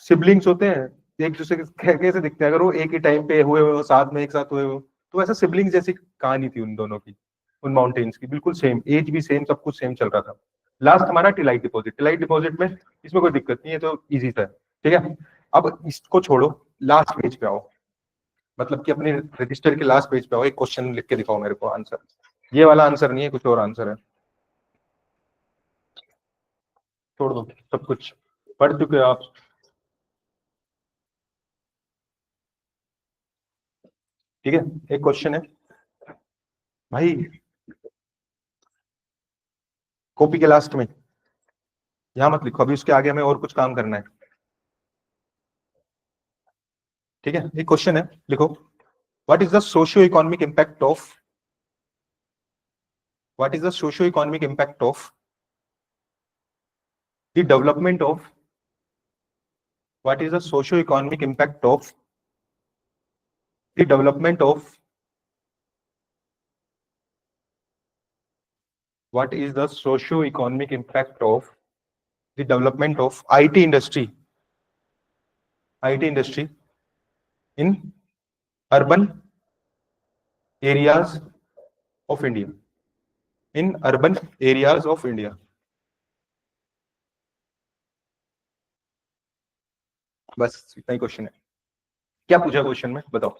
सिबलिंग्स होते हैं, एक दूसरे के कैसे दिखते हैं? अगर वो एक ही टाइम पे हुए हो, साथ में एक साथ हुए हो, तो वैसा सिबलिंग्स जैसी कहानी थी उन दोनों की, उन माउंटेन्स की, बिल्कुल सेम, एज भी सेम, सब कुछ सेम चल रहा था। लास्ट हमारा टिलाइट डिपॉजिट। टिलाइट डिपॉजिट में इसमें कोई दिक्कत नहीं है, तो इजी था। ठीक है, अब इसको छोड़ो, लास्ट पेज पे आओ, मतलब कि अपने रजिस्टर के लास्ट पेज पे आओ, एक क्वेश्चन लिख के दिखाओ मेरे को आंसर। ये वाला आंसर नहीं है, कुछ और आंसर है। छोड़ दो, सब कुछ पढ़ चुके हो आप। ठीक है, एक क्वेश्चन है भाई, कॉपी के लास्ट में, यहाँ मत लिखो अभी, उसके आगे हमें और कुछ काम करना है। ठीक है, एक क्वेश्चन है, लिखो, what is the socio economic impact of, what is the socio economic impact of the development of, what is the socio economic impact of the development of, what is the socio economic impact of the development of IT industry, IT industry in urban areas of India, in urban areas of India. बस इतना ही question है। क्या पूछा question में बताओ?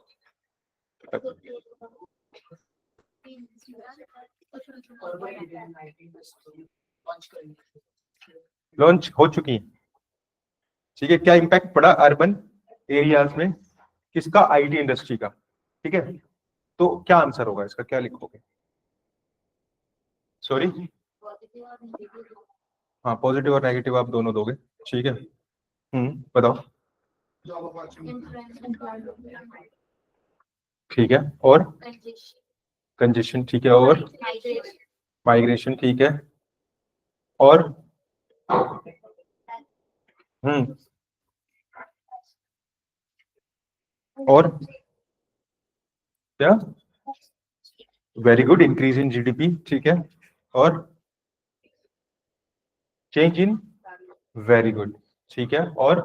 Launch हो चुकी है। ठीक है, क्या इम्पैक्ट पड़ा अर्बन एरियाज में, किसका? आईटी इंडस्ट्री का। ठीक है, तो क्या आंसर होगा इसका, क्या लिखोगे? सॉरी, हाँ पॉजिटिव और नेगेटिव आप दोनों दोगे। ठीक है, बताओ। ठीक है, और कंजेशन, ठीक है, और माइग्रेशन, ठीक है, और हम्म और क्या? Very good, increase in GDP, ठीक है, और चेंज इन, वेरी गुड, ठीक है, और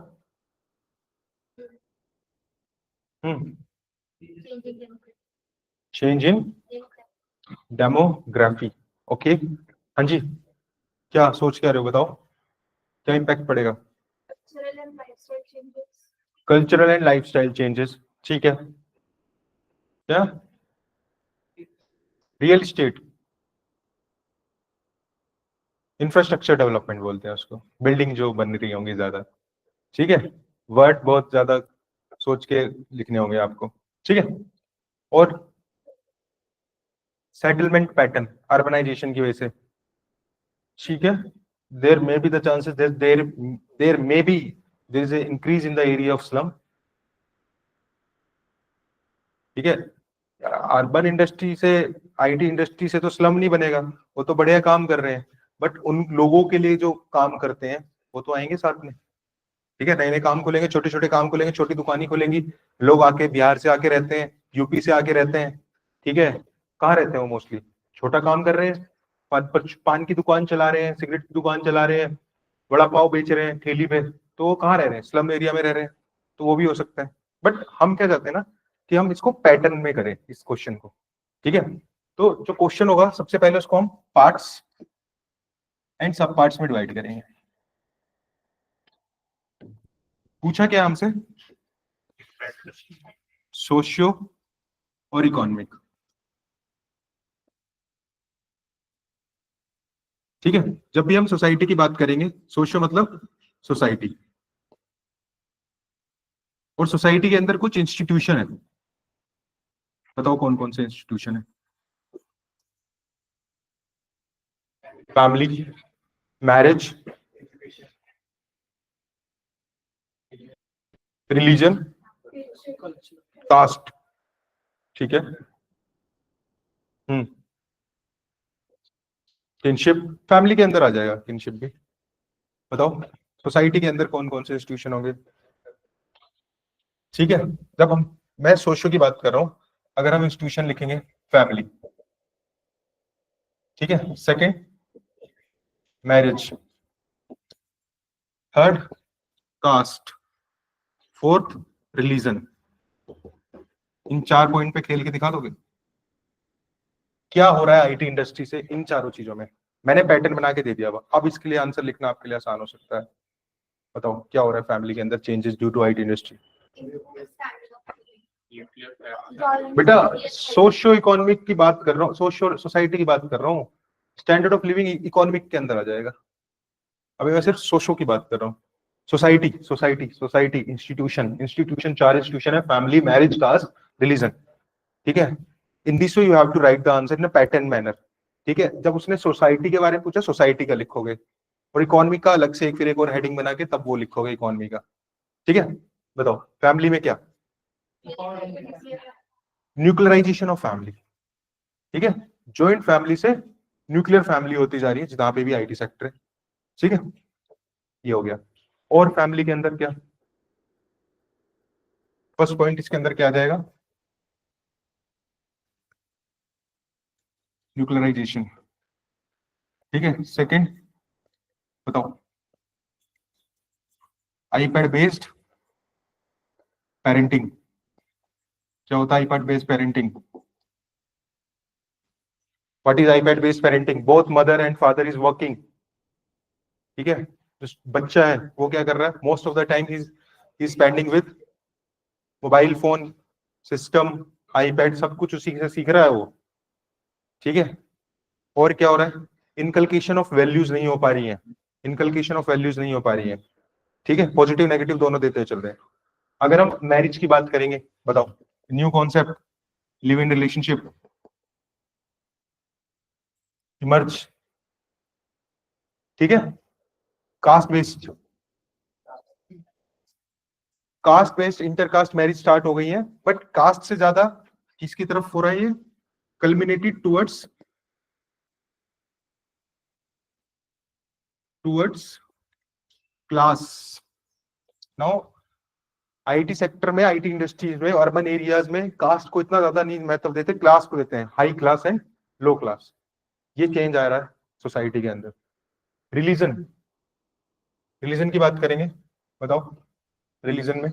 चेंज इन डेमोग्राफी। ओके, हाँ जी, क्या सोच क्या रहे हो, बताओ क्या इम्पैक्ट पड़ेगा? कल्चरल एंड लाइफस्टाइल चेंजेस, ठीक है, क्या? रियल स्टेट, इंफ्रास्ट्रक्चर डेवलपमेंट बोलते हैं उसको, बिल्डिंग जो बन रही होंगी ज्यादा। ठीक है, वर्ड बहुत ज्यादा सोच के लिखने होंगे आपको। ठीक है, और सेटलमेंट पैटर्न अर्बनाइजेशन की वजह से, ठीक है, there may be the chances, there there may be there is a increase in the area of slum. ठीक है, अर्बन इंडस्ट्री से, आईटी इंडस्ट्री से तो स्लम नहीं बनेगा, वो तो बढ़िया काम कर रहे हैं, बट उन लोगों के लिए जो काम करते हैं वो तो आएंगे साथ में। ठीक है, नए नए काम खुलेंगे, छोटे छोटे काम खुलेंगे, छोटी दुकानें खुलेंगी, लोग आके बिहार से आके रहते हैं, यूपी से आके रहते हैं। ठीक है, कहाँ रहते हैं वो? मोस्टली छोटा काम कर रहे हैं, पान की दुकान चला रहे हैं, सिगरेट की दुकान चला रहे हैं, बड़ा पाव बेच रहे हैं ठेली पे, तो वो कहाँ रह रहे हैं? स्लम एरिया में रह रहे हैं। तो वो भी हो सकता है, बट हम क्या चाहते हैं ना, कि हम इसको पैटर्न में करें इस क्वेश्चन को। ठीक है, तो जो क्वेश्चन होगा सबसे पहले उसको हम पार्ट्स एंड सब पार्ट्स में डिवाइड करेंगे। पूछा क्या हमसे? सोशियो और इकोनॉमिक। ठीक है, जब भी हम सोसाइटी की बात करेंगे, सोशियो मतलब सोसाइटी, और सोसाइटी के अंदर कुछ इंस्टीट्यूशन है, बताओ कौन कौन से इंस्टीट्यूशन है? Family, marriage, religion, caste. ठीक है, किनशिप, फैमिली के अंदर आ जाएगा किनशिप भी। बताओ सोसाइटी के अंदर कौन कौन से इंस्टीट्यूशन होंगे? ठीक है, जब हम, मैं सोशियो की बात कर रहा हूं, अगर हम इंस्टीट्यूशन लिखेंगे, फैमिली, ठीक है, second marriage, third caste, fourth religion. इन 4 पॉइंट पे खेल के दिखा दोगे क्या हो रहा है आईटी इंडस्ट्री से इन चारों चीजों में? मैंने पैटर्न बना के दे दिया, अब इसके लिए आंसर लिखना आपके लिए आसान हो सकता है। बताओ क्या हो रहा है फैमिली के अंदर, changes due to IT industry. बेटा सोशियो इकोनॉमिक की बात कर रहा हूँ, सोशियो सोसाइटी की बात कर रहा हूँ, स्टैंडर्ड ऑफ लिविंग इकोनॉमिक के अंदर आ जाएगा। अभी मैं सिर्फ सोशियो की बात कर रहा हूँ। Society society society, institution institution, 4 institution है, फैमिली, मैरिज, कास्ट, रिलीजन। ठीक है, in this way you have to write the answer in a pattern manner. ठीक है, जब उसने सोसाइटी के बारे में पूछा, सोसाइटी का लिखोगे, और इकोनॉमी का अलग से एक, फिर एक और हेडिंग बना के तब वो लिखोगे इकोनॉमी का। ठीक है, बताओ फैमिली में क्या? Nuclearization of family. ठीक है, जॉइंट फैमिली से न्यूक्लियर फैमिली होती जा रही है जहां पे भी आईटी सेक्टर है। ठीक है, ये हो गया। और फैमिली के अंदर क्या? फर्स्ट पॉइंट इसके अंदर क्या आ जाएगा? न्यूक्लियराइजेशन। ठीक है, सेकंड बताओ। IPad based parenting. क्या होता है iPad based parenting? What is iPad based parenting? Both mother and father is working. ठीक है, जो बच्चा है वो क्या कर रहा है? Most of the time he spending with mobile phone, system, iPad, सब कुछ उसी से सीख रहा है वो। ठीक है, और क्या हो रहा है? इनकलकेशन ऑफ वैल्यूज नहीं हो पा रही है, इनकलकेशन ऑफ वैल्यूज नहीं हो पा रही है। ठीक है, पॉजिटिव नेगेटिव दोनों देते चल रहे हैं। अगर हम मैरिज की बात करेंगे, बताओ, new concept, live in relationship emerge. ठीक है, caste based, caste based intercaste marriage start हो गई है, बट कास्ट से ज्यादा किसकी तरफ हो रहा है ये, culminated towards class. Now IT sector में, आईटी इंडस्ट्रीज में, अर्बन एरियाज में कास्ट को इतना ज्यादा नहीं महत्व देते, क्लास को देते हैं, high class and low class. ये चेंज आ रहा है सोसाइटी के अंदर। रिलीजन, रिलीजन की बात करेंगे, बताओ रिलीजन में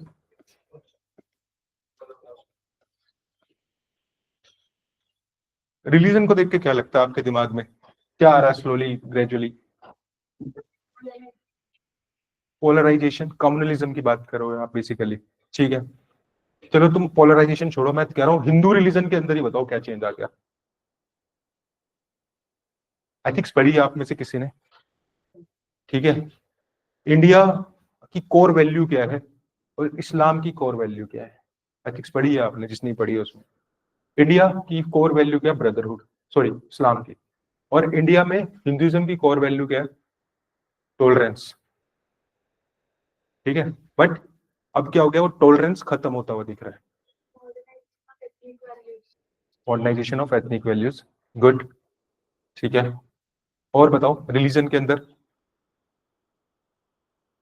रिलीजन को देख के क्या लगता है आपके दिमाग में, क्या आ रहा है स्लोली ग्रेजुअली? पोलराइजेशन, कम्युनलिज्म की बात करो आप बेसिकली। ठीक है, चलो तुम पोलराइजेशन छोड़ो, मैं कह रहा हूँ हिंदू रिलीजन के अंदर ही बताओ क्या चेंज आ गया। एथिक्स पढ़ी है आप में से किसी ने? ठीक है, इंडिया की कोर वैल्यू क्या है और इस्लाम की कोर वैल्यू क्या है? एथिक्स पढ़ी है आपने, जिसने पढ़ी है उसमें। इंडिया की कोर वैल्यू क्या है? ब्रदरहुड, सॉरी इस्लाम की। और इंडिया में हिंदुइज्म की कोर वैल्यू क्या है? टॉलरेंस। ठीक है, बट अब क्या हो गया, वो टॉलरेंस खत्म होता हुआ दिख रहा है। Modernization of ethnic values, good. ठीक है, और बताओ रिलीजन के अंदर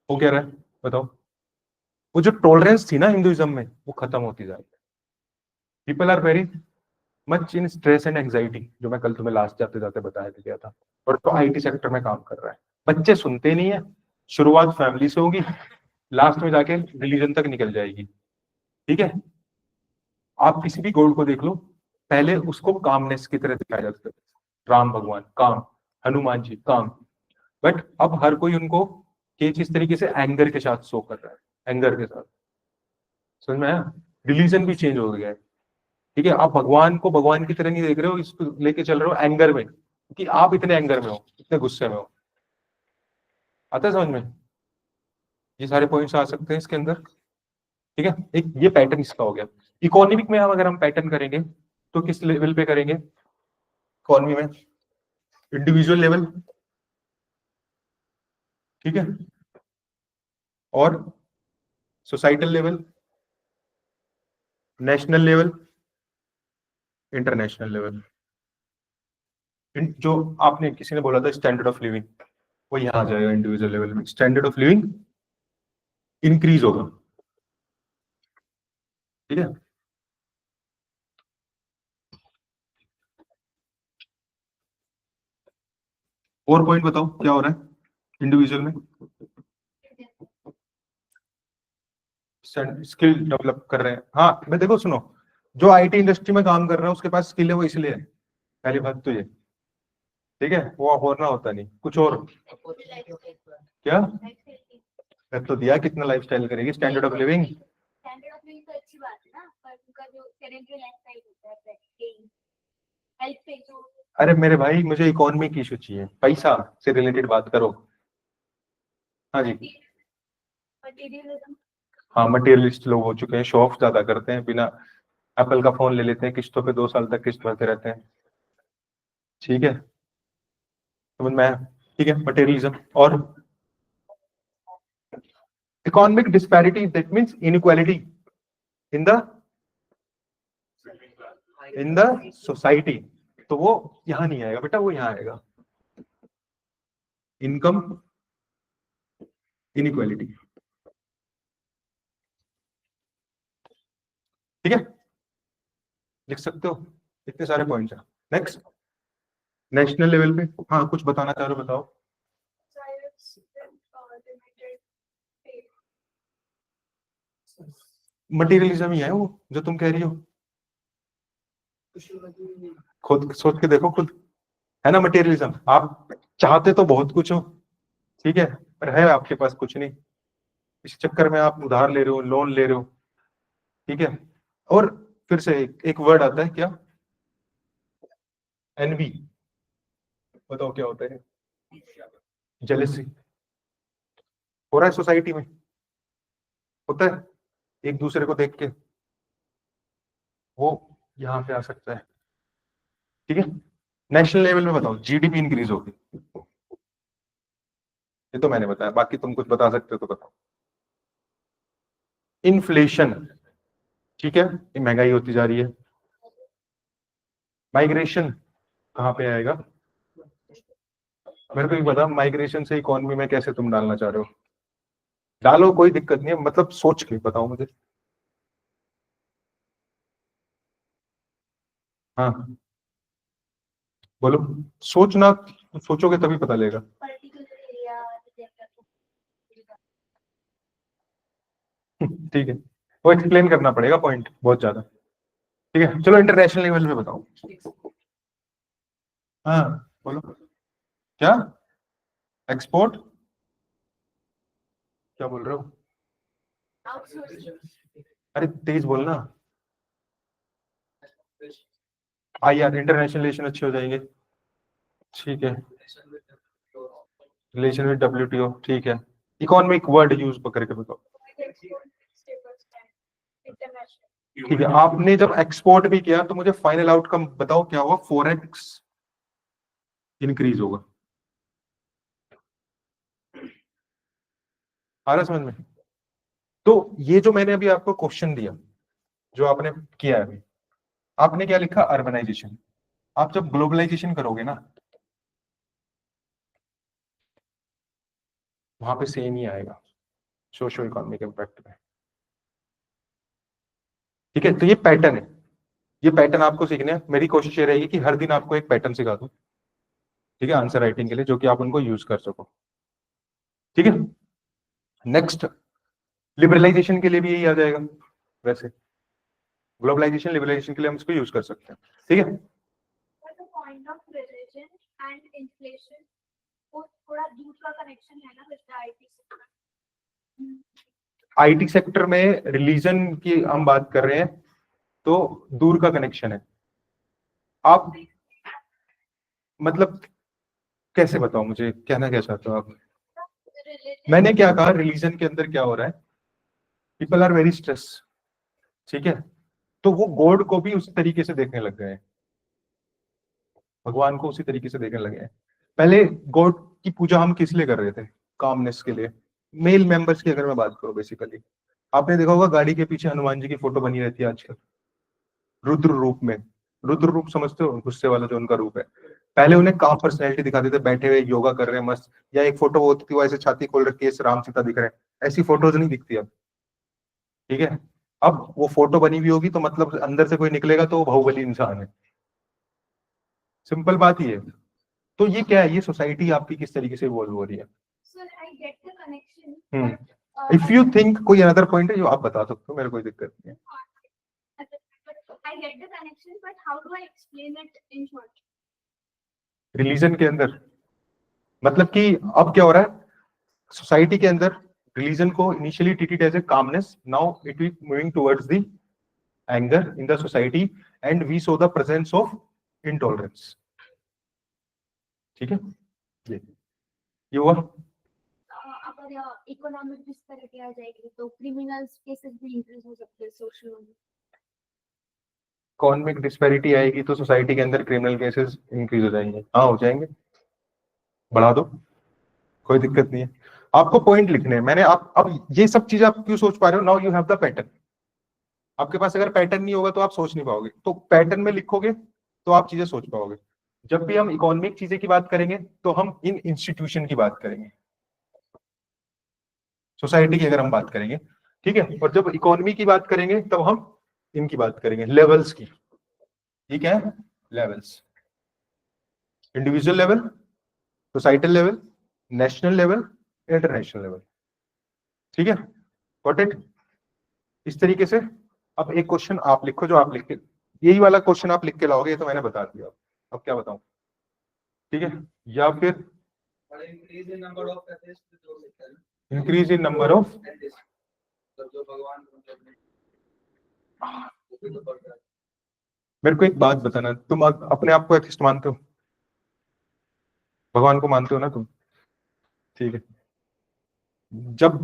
वो क्या रहा है, बताओ। वो जो टॉलरेंस थी ना हिंदुइज्म में, वो खत्म होती जा रही है। People are very much in stress and anxiety, जो मैं कल तुम्हें लास्ट जाते जाते बताया दिया था। और तो आईटी सेक्टर में काम कर रहा है, बच्चे सुनते नहीं है। शुरुआत फैमिली से होगी, लास्ट में जाके रिलीजन तक निकल जाएगी। ठीक है, आप किसी भी गॉड को देख लो, पहले उसको कामनेस की तरह दिखाया जाता है। राम भगवान काम, हनुमान जी काम, बट अब हर कोई उनको किस तरीके से एंगर के साथ शो कर रहा है, एंगर के साथ। समझ में आया? रिलीजन भी चेंज हो गया है। ठीक है, आप भगवान को भगवान की तरह नहीं देख रहे हो, इसको लेके चल रहे हो एंगर में, कि आप इतने एंगर में हो, इतने गुस्से में हो। आता है समझ में? ये सारे पॉइंट्स आ सकते हैं इसके अंदर। ठीक है, एक ये पैटर्न इसका हो गया। इकोनॉमिक में हम अगर हम पैटर्न करेंगे तो किस लेवल पे करेंगे? इकोनॉमी में इंडिविजुअल लेवल, ठीक है, और societal level, national level, international level. जो आपने किसी ने बोला था स्टैंडर्ड ऑफ लिविंग, वो यहाँ आ जाएगा इंडिविजुअल लेवल में, स्टैंडर्ड ऑफ लिविंग इंक्रीज होगा। ठीक है, और पॉइंट बताओ क्या हो रहा है इंडिविजुअल में? स्किल डेवलप कर रहे हैं, हाँ। मैं देखो सुनो, जो आईटी इंडस्ट्री में काम कर रहा है उसके पास स्किल है, वो इसलिए है, पहली बात तो ये। ठीक है, वो होना होता नहीं कुछ और। क्या कर तो दिया, कितना लाइफस्टाइल करेगी, standard of living. Standard of living तो अच्छी बात है ना, पर उनका जो सेडेंटरी लाइफस्टाइल होता है, हेल्थ पे जो। अरे मेरे भाई, मुझे इकोनॉमी की इशू चाहिए, पैसा से रिलेटेड बात करो। हाँ जी, मटेरियलिज्म। हाँ, मटेरियलिस्ट लोग हो चुके हैं, शो ऑफ ज्यादा करते हैं, बिना एप्पल का फोन ले लेते हैं किस्तों पे, 2 साल तक किस्त भरते रहते हैं। ठीक है, समझ में आया? ठीक है, मटेरियलिज्म और economic disparity, that means inequality in the society. तो वो यहां नहीं आएगा बेटा, वो यहां आएगा, इनकम इनइक्वालिटी। ठीक है, लिख सकते हो, इतने सारे पॉइंट्स हैं। नेक्स्ट, नेशनल लेवल पे, हाँ कुछ बताना चाह रहे हो, बताओ। मटीरियलिज्म ही है वो, जो तुम कह रही हो। खुद सोच के देखो खुद, है ना मटेरियलिज्म। आप चाहते तो बहुत कुछ हो, ठीक है, पर है आपके पास कुछ नहीं, इस चक्कर में आप उधार ले रहे हो, लोन ले रहे हो। ठीक है, और फिर से एक वर्ड आता है क्या, एनवी। बताओ क्या होता है? जेलेसी हो रहा है सोसाइटी में, होता है एक दूसरे को देख के, वो यहाँ पे आ सकता है। ठीक है, नेशनल लेवल में बताओ जीडीपी इंक्रीज होगी, ये तो मैंने बताया, बाकी तुम कुछ बता सकते हो तो बताओ। इन्फ्लेशन, ठीक है, ये महंगाई होती जा रही है। माइग्रेशन कहाँ पे आएगा? मेरे को एक बता, माइग्रेशन से इकोनॉमी में कैसे तुम डालना चाह रहे हो? डालो, कोई दिक्कत नहीं है, मतलब सोच के बताओ मुझे। हाँ बोलो, सोचना, सोचोगे तभी पता लगेगा। ठीक है, वो एक्सप्लेन करना पड़ेगा पॉइंट बहुत ज्यादा। ठीक है, चलो इंटरनेशनल लेवल पे बताओ। हाँ बोलो, क्या एक्सपोर्ट, क्या बोल रहे हो? अरे तेज बोलना। आई यार, इंटरनेशनल रिलेशन अच्छे हो जाएंगे। ठीक है, रिलेशन विद डब्ल्यूटीओ, ठीक है। इकोनॉमिक वर्ड यूज करके बताओ। ठीक है, आपने जब एक्सपोर्ट भी किया तो मुझे फाइनल आउटकम बताओ क्या हुआ? 4x इंक्रीज होगा। आ रहा समझ में? तो ये जो मैंने अभी आपको क्वेश्चन दिया, जो आपने किया है अभी, आपने क्या लिखा? अर्बनाइजेशन। आप जब ग्लोबलाइजेशन करोगे ना, वहां पे सेम ही आएगा सोशो इकोनॉमिक इम्पैक्ट में। ठीक है, तो ये पैटर्न है, ये पैटर्न आपको सीखने हैं। मेरी कोशिश ये रहेगी कि हर दिन आपको एक पैटर्न सिखा दूं, ठीक है, आंसर राइटिंग के लिए, जो कि आप उनको यूज कर सको। ठीक है, नेक्स्ट, लिबरलाइजेशन के लिए भी यही आ जाएगा। वैसे ग्लोबलाइजेशन लिबरलाइजेशन के लिए हम इसको यूज कर सकते हैं। ठीक है, point of religion and inflation वो थोड़ा दूर का कनेक्शन है ना with IT sector. IT sector में रिलीजन की हम बात कर रहे हैं, तो दूर का कनेक्शन है। आप मतलब कैसे बताओ मुझे, कहना क्या चाहते हो आप? मैंने क्या कहा, रिलीजन के अंदर क्या हो रहा है? पीपल आर वेरी स्ट्रेस, ठीक है, तो वो गॉड को भी उसी तरीके से देखने लग गए हैं, भगवान को उसी तरीके से देखने लगे हैं। पहले गॉड की पूजा हम किस लिए कर रहे थे? कामनेस के लिए। मेल मेंबर्स की अगर मैं बात करूं, बेसिकली आपने देखा होगा गाड़ी के पीछे हनुमान जी की फोटो बनी रहती है आजकल, रुद्र रूप में। रुद्र रूप समझते हो, गुस्से वाला जो उनका रूप है। पहले उन्हें काम पर्सनैलिटी दिखाते थे, बैठे हुए योगा कर रहे हैं मस्त, या एक फोटो होती थी वो ऐसे छाती खोल रखी है, राम सीता दिख रहे हैं, ऐसी फोटोज नहीं दिखती अब। ठीक है, अब वो फोटो बनी हुई होगी तो मतलब अंदर से कोई निकलेगा तो वो बाहुबली इंसान है। सिंपल बात ही है। तो ये क्या है, ये सोसाइटी आपकी किस तरीके से इवॉल्व हो रही है? इफ यू थिंक कोई अनदर पॉइंट है जो आप बता सकते हो, मेरे कोई दिक्कत नहीं है। रिलीजन के अंदर मतलब कि अब क्या हो रहा है सोसाइटी के अंदर, रिलीजन को initially treated as a commonness, now it is moving towards the anger in the society, and we saw the presence of intolerance. ठीक है, ये हुआ। अगर इकोनॉमिक डिस्पैरिटी आ जाएगी तो क्रिमिनल्स केसेस भी इंक्रीज हो सकते हैं सोशल। इकोनॉमिक डिस्पैरिटी आएगी तो सोसाइटी के अंदर क्रिमिनल केसेस इंक्रीज हो जाएंगे, हाँ हो जाएंगे, बढ़ा दो, कोई दिक्कत नहीं है। आपको पॉइंट लिखने हैं मैंने, आप अब ये सब चीजें आप क्यों सोच पा रहे हो? Now you have the pattern. आपके पास अगर पैटर्न नहीं होगा तो आप सोच नहीं पाओगे, तो पैटर्न में लिखोगे तो आप चीजें सोच पाओगे। जब भी हम इकोनॉमिक चीजें की बात करेंगे तो हम इन इंस्टीट्यूशन की बात करेंगे, सोसाइटी की अगर हम बात करेंगे, ठीक है, और जब इकोनॉमी की बात करेंगे तब हम इनकी बात करेंगे, लेवल्स की। ठीक है, levels, individual level, societal level, national level, international level. ठीक है, गॉट इट? इस तरीके से। अब एक क्वेश्चन आप लिखो, जो आप लिख के, यही वाला क्वेश्चन आप लिख के लाओगे, ये तो मैंने बता दिया, अब क्या बताऊं? ठीक है, या फिर इंक्रीज इन नंबर ऑफ, मेरे को एक बात बताना, तुम अपने आप को एथिस्ट मानते हो? भगवान को मानते हो ना तुम? ठीक है। जब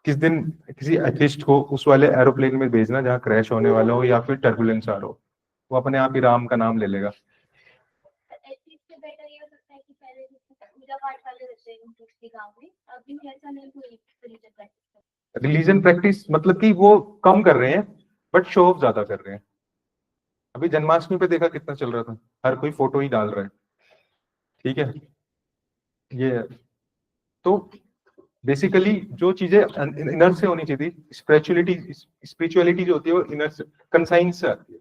किस दिन किसी एथिस्ट को उस वाले एरोप्लेन में भेजना जहाँ क्रैश होने वाला हो या फिर टर्बुलेंस आ रहा हो, वो अपने आप ही राम का नाम ले लेगा। रिलीजन प्रैक्टिस मतलब कि वो कम कर रहे हैं, बट शो ऑफ ज्यादा कर रहे हैं। अभी जन्माष्टमी पे देखा कितना चल रहा था, हर कोई फोटो ही डाल रहा है। ठीक है। ये तो बेसिकली जो चीजें इनर से होनी चाहिए थी, स्पिरिचुअलिटी स्पिरिचुअलिटी जो होती है वो इनर से, कंसाइंस से आती है,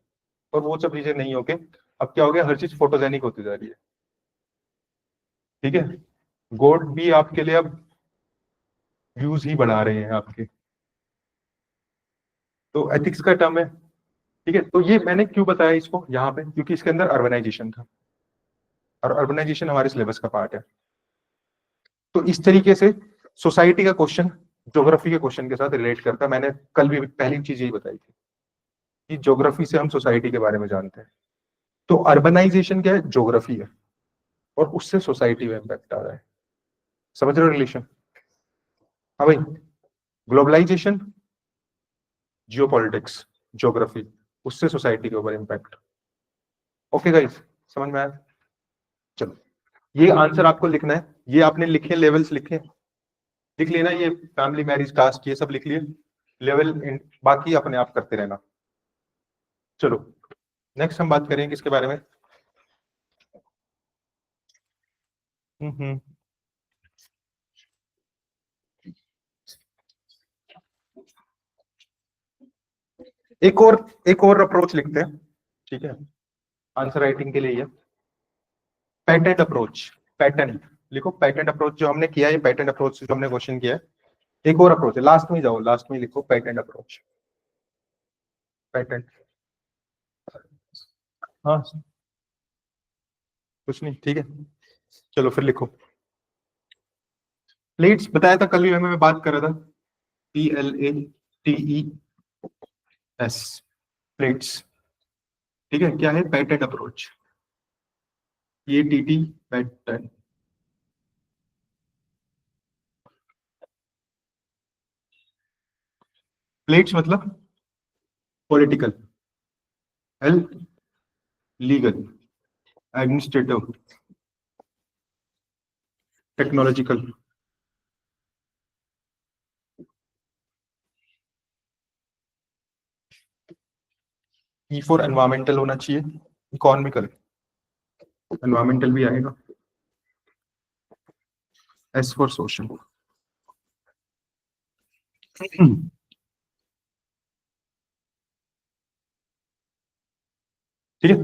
और वो सब चीजें नहीं होके अब क्या हो गया, हर चीज फोटोजेनिक होती जा रही है। ठीक है। गॉड भी आपके लिए अब व्यूज ही बढ़ा रहे हैं आपके। तो एथिक्स का टर्म है। ठीक है, तो ये मैंने क्यों बताया इसको यहाँ पे, क्योंकि इसके अंदर अर्बनाइजेशन था, और अर्बनाइजेशन हमारे सिलेबस का पार्ट है। तो इस तरीके से सोसाइटी का क्वेश्चन ज्योग्राफी के क्वेश्चन के साथ रिलेट करता है। मैंने कल भी पहली चीज यही बताई थी कि ज्योग्राफी से हम सोसाइटी के बारे में जानते हैं। तो अर्बनाइजेशन क्या है, ज्योग्राफी है, और उससे सोसाइटी में इम्पैक्ट आ रहा है। समझ रहे हो रिलेशन? हाँ भाई। ग्लोबलाइजेशन, जियोपॉलिटिक्स, ज्योग्राफी, उससे सोसाइटी के ऊपर इम्पैक्ट। ओके गाइस, समझ में आया? चलो, ये आंसर आपको लिखना है। ये आपने लिखे, लेवल्स लिखे, लिख लेना, ये फैमिली मैरिज कास्ट ये सब लिख लिए, लेवल बाकी अपने आप करते रहना। चलो, नेक्स्ट हम बात करेंगे किसके बारे में? हम्म। एक और अप्रोच लिखते हैं। ठीक है, आंसर राइटिंग के लिए ये पैटर्न अप्रोच। पैटर्न लिखो, पैटर्न अप्रोच जो हमने किया है, पैटर्न अप्रोच जो हमने क्वेश्चन किया है, एक और अप्रोच है, लास्ट में जाओ, लास्ट में लिखो पैटर्न अप्रोच। पैटर्न, हाँ कुछ नहीं, ठीक है। चलो फिर लिखो। प्लेट्स बताया था कल भी, मैं बात कर रहा था, PLATES, प्लेट्स। ठीक है, क्या है, pattern approach, PATT, pattern. Plates मतलब political, L legal, administrative, technological, E for environmental होना चाहिए, इकोनॉमिकल, एनवायरमेंटल भी आएगा, S फॉर सोशल। ठीक है,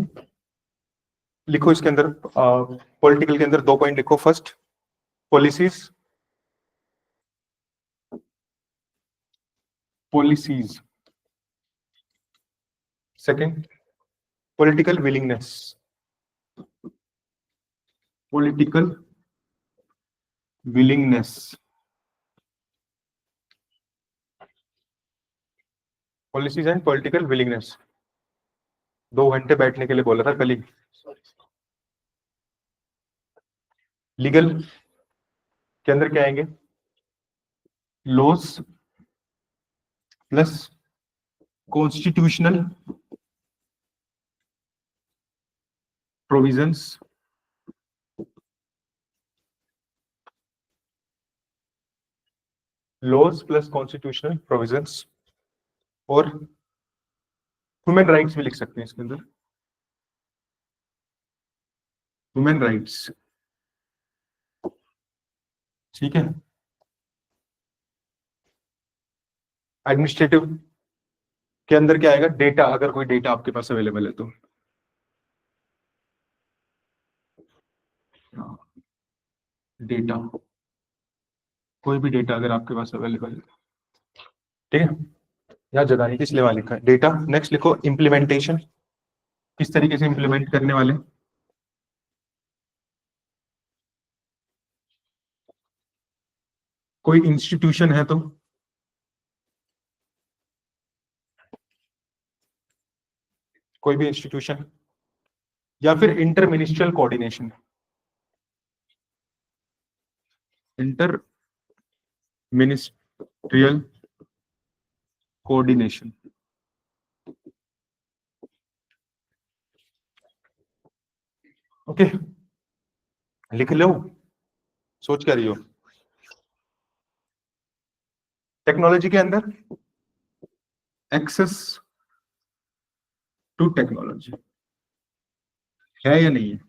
लिखो इसके अंदर, पॉलिटिकल के अंदर 2 पॉइंट लिखो। First, policies, policies. Second, political willingness, political willingness, policies and political willingness. 2 घंटे बैठने के लिए बोला था कल ही। लीगल के अंदर क्या आएंगे, loss plus constitutional provisions, loss plus constitutional provisions, और ह्यूमन राइट्स भी लिख सकते हैं इसके अंदर, ह्यूमन राइट्स। ठीक है, एडमिनिस्ट्रेटिव के अंदर क्या आएगा, डेटा, अगर कोई डेटा आपके पास अवेलेबल है तो, डेटा, कोई भी डेटा अगर आपके पास अवेलेबल है। ठीक है, यहाँ जगह नहीं थी इसलिए वहां लिखा है डेटा। नेक्स्ट लिखो इम्प्लीमेंटेशन, किस तरीके से इम्प्लीमेंट करने वाले, कोई इंस्टीट्यूशन है तो, कोई भी इंस्टीट्यूशन, या फिर inter ministerial coordination. Inter ministerial coordination. Okay, लिख लो, सोच क्या रही हो। टेक्नोलॉजी के अंदर एक्सेस टू टेक्नोलॉजी है या नहीं है,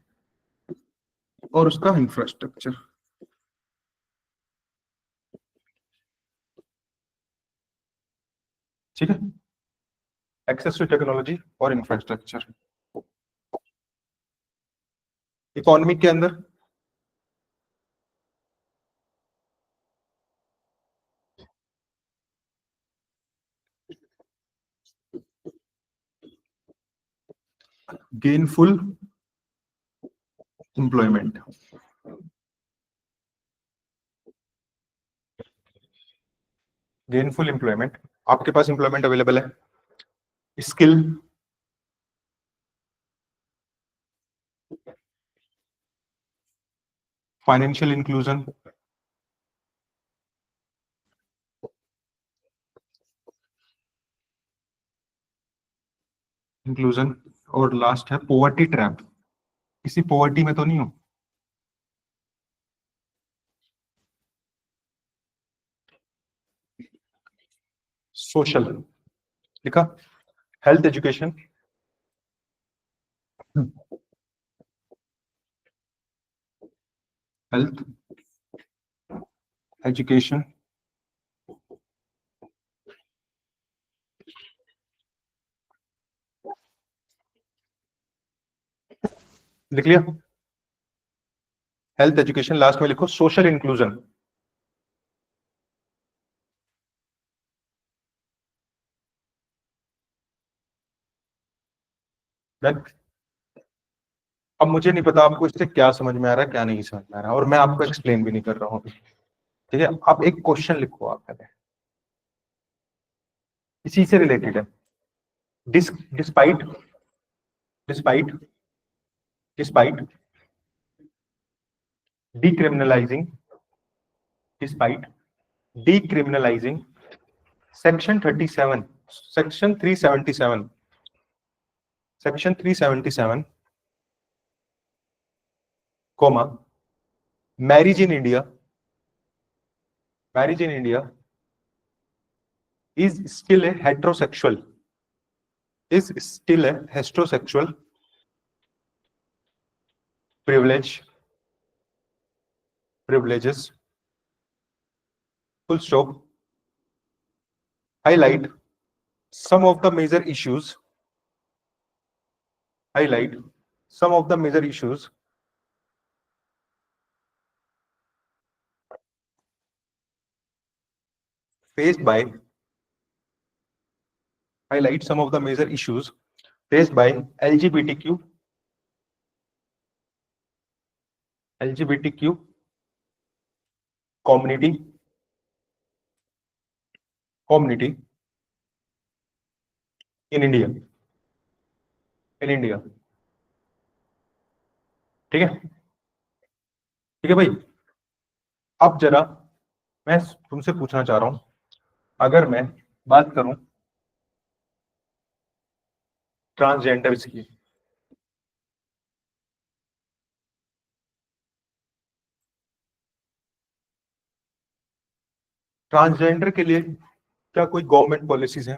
और उसका इंफ्रास्ट्रक्चर। ठीक है, एक्सेस टू टेक्नोलॉजी और इंफ्रास्ट्रक्चर। इकोनॉमिक के अंदर गेनफुल एम्प्लॉयमेंट। गेनफुल एम्प्लॉयमेंट, आपके पास एम्प्लॉयमेंट अवेलेबल है। स्किल, फाइनेंशियल इंक्लूजन, इंक्लूजन, और लास्ट है पॉवर्टी ट्रैप। किसी पॉवर्टी में तो नहीं हो। सोशल लिखा, हेल्थ एजुकेशन, हेल्थ एजुकेशन, लिख लिया। हेल्थ एजुकेशन, लास्ट में लिखो सोशल इंक्लूजन। अब मुझे नहीं पता आपको इससे क्या समझ में आ रहा है, क्या नहीं समझ में आ रहा है, और मैं आपको एक्सप्लेन भी नहीं कर रहा हूँ। ठीक है, आप एक क्वेश्चन लिखो, आप पहले इसी से रिलेटेड है। Despite despite despite decriminalizing despite decriminalizing section 37 section 377 section 377 comma marriage in India is still a heterosexual privileges full stop, highlight some of the major issues faced by LGBTQ community in India ठीक है, ठीक है भाई। अब जरा मैं तुमसे पूछना चाह रहा हूं, अगर मैं बात करूं ट्रांसजेंडर्स की, ट्रांसजेंडर के लिए क्या कोई गवर्नमेंट पॉलिसीज है?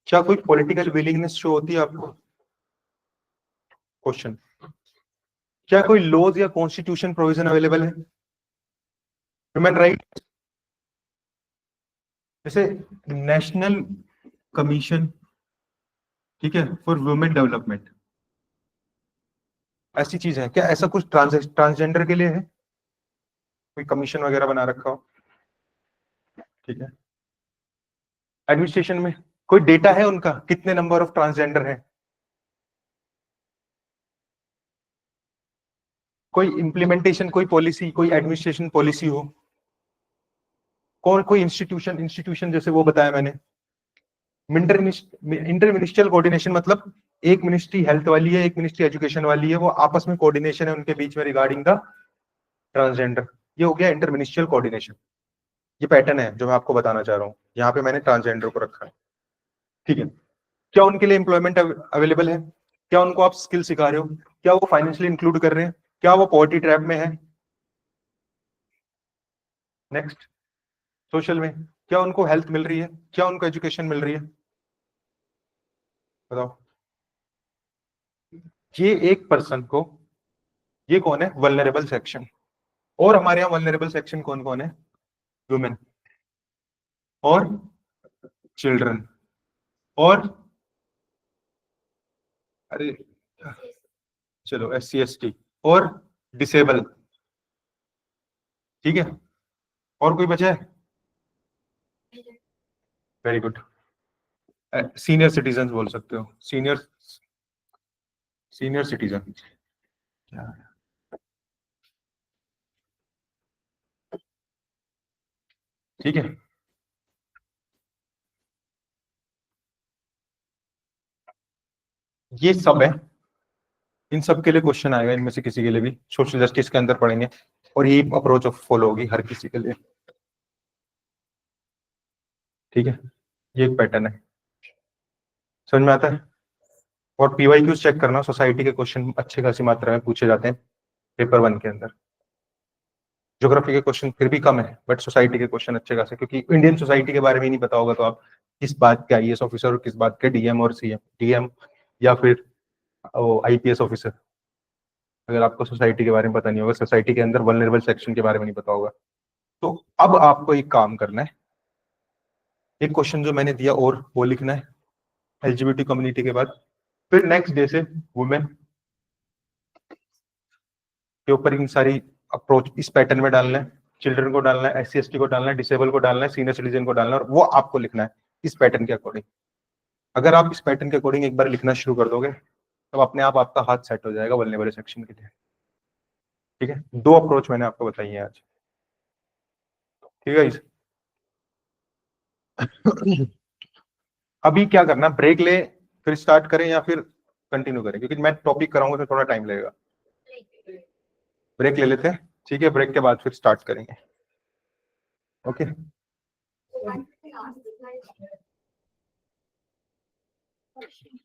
क्या कोई पॉलिटिकल विलिंगनेस शो होती है आपको? क्वेश्चन, क्या कोई लॉज या कॉन्स्टिट्यूशन प्रोविजन अवेलेबल है? ह्यूमन राइट, जैसे नेशनल कमीशन, ठीक है, फॉर वुमेन डेवलपमेंट, ऐसी चीज है क्या? ऐसा कुछ ट्रांसजेंडर के लिए है, कोई कमीशन वगैरह बना रखा हो? ठीक है, एडमिनिस्ट्रेशन में कोई डेटा है उनका, कितने नंबर ऑफ ट्रांसजेंडर है? कोई इंप्लीमेंटेशन, कोई पॉलिसी, कोई एडमिनिस्ट्रेशन पॉलिसी हो? कोई इंस्टीट्यूशन जैसे वो बताया मैंने, इंटर मिनिस्ट्रियल कोऑर्डिनेशन, मतलब एक मिनिस्ट्री हेल्थ वाली है, एक मिनिस्ट्री एजुकेशन वाली है, वो आपस में कोऑर्डिनेशन है उनके बीच में रिगार्डिंग द ट्रांसजेंडर, ये हो गया इंटर मिनिस्ट्रियल कोऑर्डिनेशन। ये पैटर्न है जो मैं आपको बताना चाह रहा हूँ, यहाँ पे मैंने ट्रांसजेंडर को रखा है, ठीक है। क्या उनके लिए एम्प्लॉयमेंट अवेलेबल है? क्या उनको आप स्किल सिखा रहे हो? क्या वो फाइनेंशियली इंक्लूड कर रहे हैं? क्या वो पॉवर्टी ट्रैप में है? नेक्स्ट, सोशल में क्या उनको हेल्थ मिल रही है? क्या उनको एजुकेशन मिल रही है? बताओ। ये एक पर्सन को, ये कौन है? Vulnerable section. और हमारे यहाँ वल्नरेबल सेक्शन कौन कौन है? वुमेन और चिल्ड्रन और, अरे चलो SC ST और डिसेबल, ठीक है। और कोई बचा है? Very good. सीनियर सिटीजन बोल सकते हो, सीनियर सीनियर सिटीजन, ठीक है। ये सब है, इन सब के लिए क्वेश्चन आएगा, इनमें से किसी के लिए भी सोशल जस्टिस के अंदर पढ़ेंगे, और ये अप्रोच फॉलो होगी हर किसी के लिए, ठीक है। ये एक पैटर्न है, समझ में आता है। और PYQ चेक करना, सोसाइटी के क्वेश्चन अच्छे खासी मात्रा में पूछे जाते हैं पेपर 1 के अंदर। ज्योग्राफी के क्वेश्चन फिर भी कम है, बट सोसाइटी के क्वेश्चन अच्छे खासे, क्योंकि इंडियन सोसाइटी के बारे में ही नहीं पता होगा तो आप किस बात के IAS ऑफिसर और किस बात के DM और CM DM या फिर IPS ऑफिसर, अगर आपको सोसाइटी के बारे में पता नहीं होगा, सोसाइटी के अंदर वल्नरेबल सेक्शन के बारे में नहीं पता होगा। तो अब आपको एक काम करना है, एक क्वेश्चन जो मैंने दिया और वो लिखना है LGBT कम्युनिटी के बाद, फिर नेक्स्ट डे से वुमेन के ऊपर इन सारी अप्रोच इस पैटर्न में डालना है, चिल्ड्रन को डालना है, SC ST को डालना है, डिसेबल को डालना है, सीनियर सिटीजन को डालना है, और वो आपको लिखना है इस पैटर्न के अकॉर्डिंग। अगर आप इस पैटर्न के अकॉर्डिंग एक बार लिखना शुरू कर दोगे तो अपने आप आपका हाथ सेट हो जाएगा वल्नरेबल सेक्शन के लिए, ठीक है। 2 अप्रोच मैंने आपको बताई है आज, ठीक है। अभी क्या करना, ब्रेक ले फिर स्टार्ट करें या फिर कंटिन्यू करें? क्योंकि मैं टॉपिक कराऊंगा तो थोड़ा टाइम लगेगा। ब्रेक ले लेते हैं, ठीक है। ब्रेक के बाद फिर स्टार्ट करेंगे, ओके।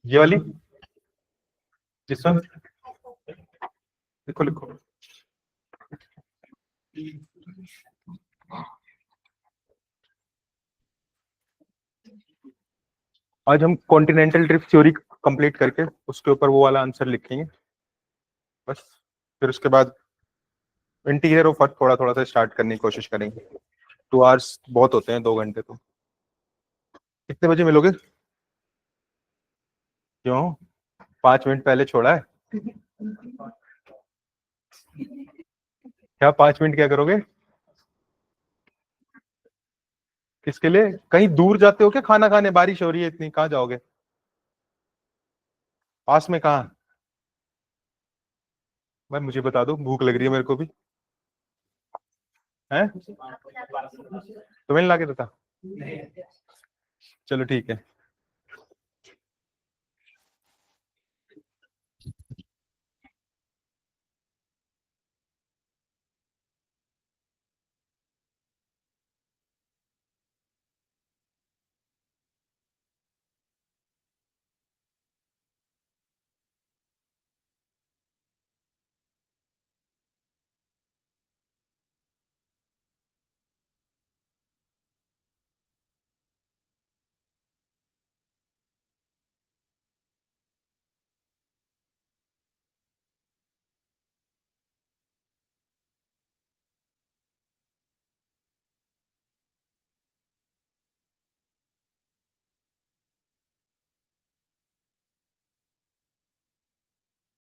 ये वाली, जिस वन, लिखो लिखो। आज हम कॉन्टिनेंटल ड्रिफ्ट थ्योरी कंप्लीट करके उसके ऊपर वो वाला आंसर लिखेंगे बस। फिर उसके बाद इंटीरियर ऑफ अर्थ थोड़ा थोड़ा सा स्टार्ट करने की कोशिश करेंगे। 2 आवर्स बहुत होते हैं, 2 घंटे तो। कितने बजे मिलोगे? क्यों, 5 मिनट पहले छोड़ा है? क्या 5 मिनट क्या करोगे? किसके लिए? कहीं दूर जाते हो क्या खाना खाने? बारिश हो रही है इतनी, कहाँ जाओगे? पास में कहाँ? भाई मुझे बता दो, भूख लग रही है मेरे को भी। है, तुम्हें ला के देता? चलो ठीक है।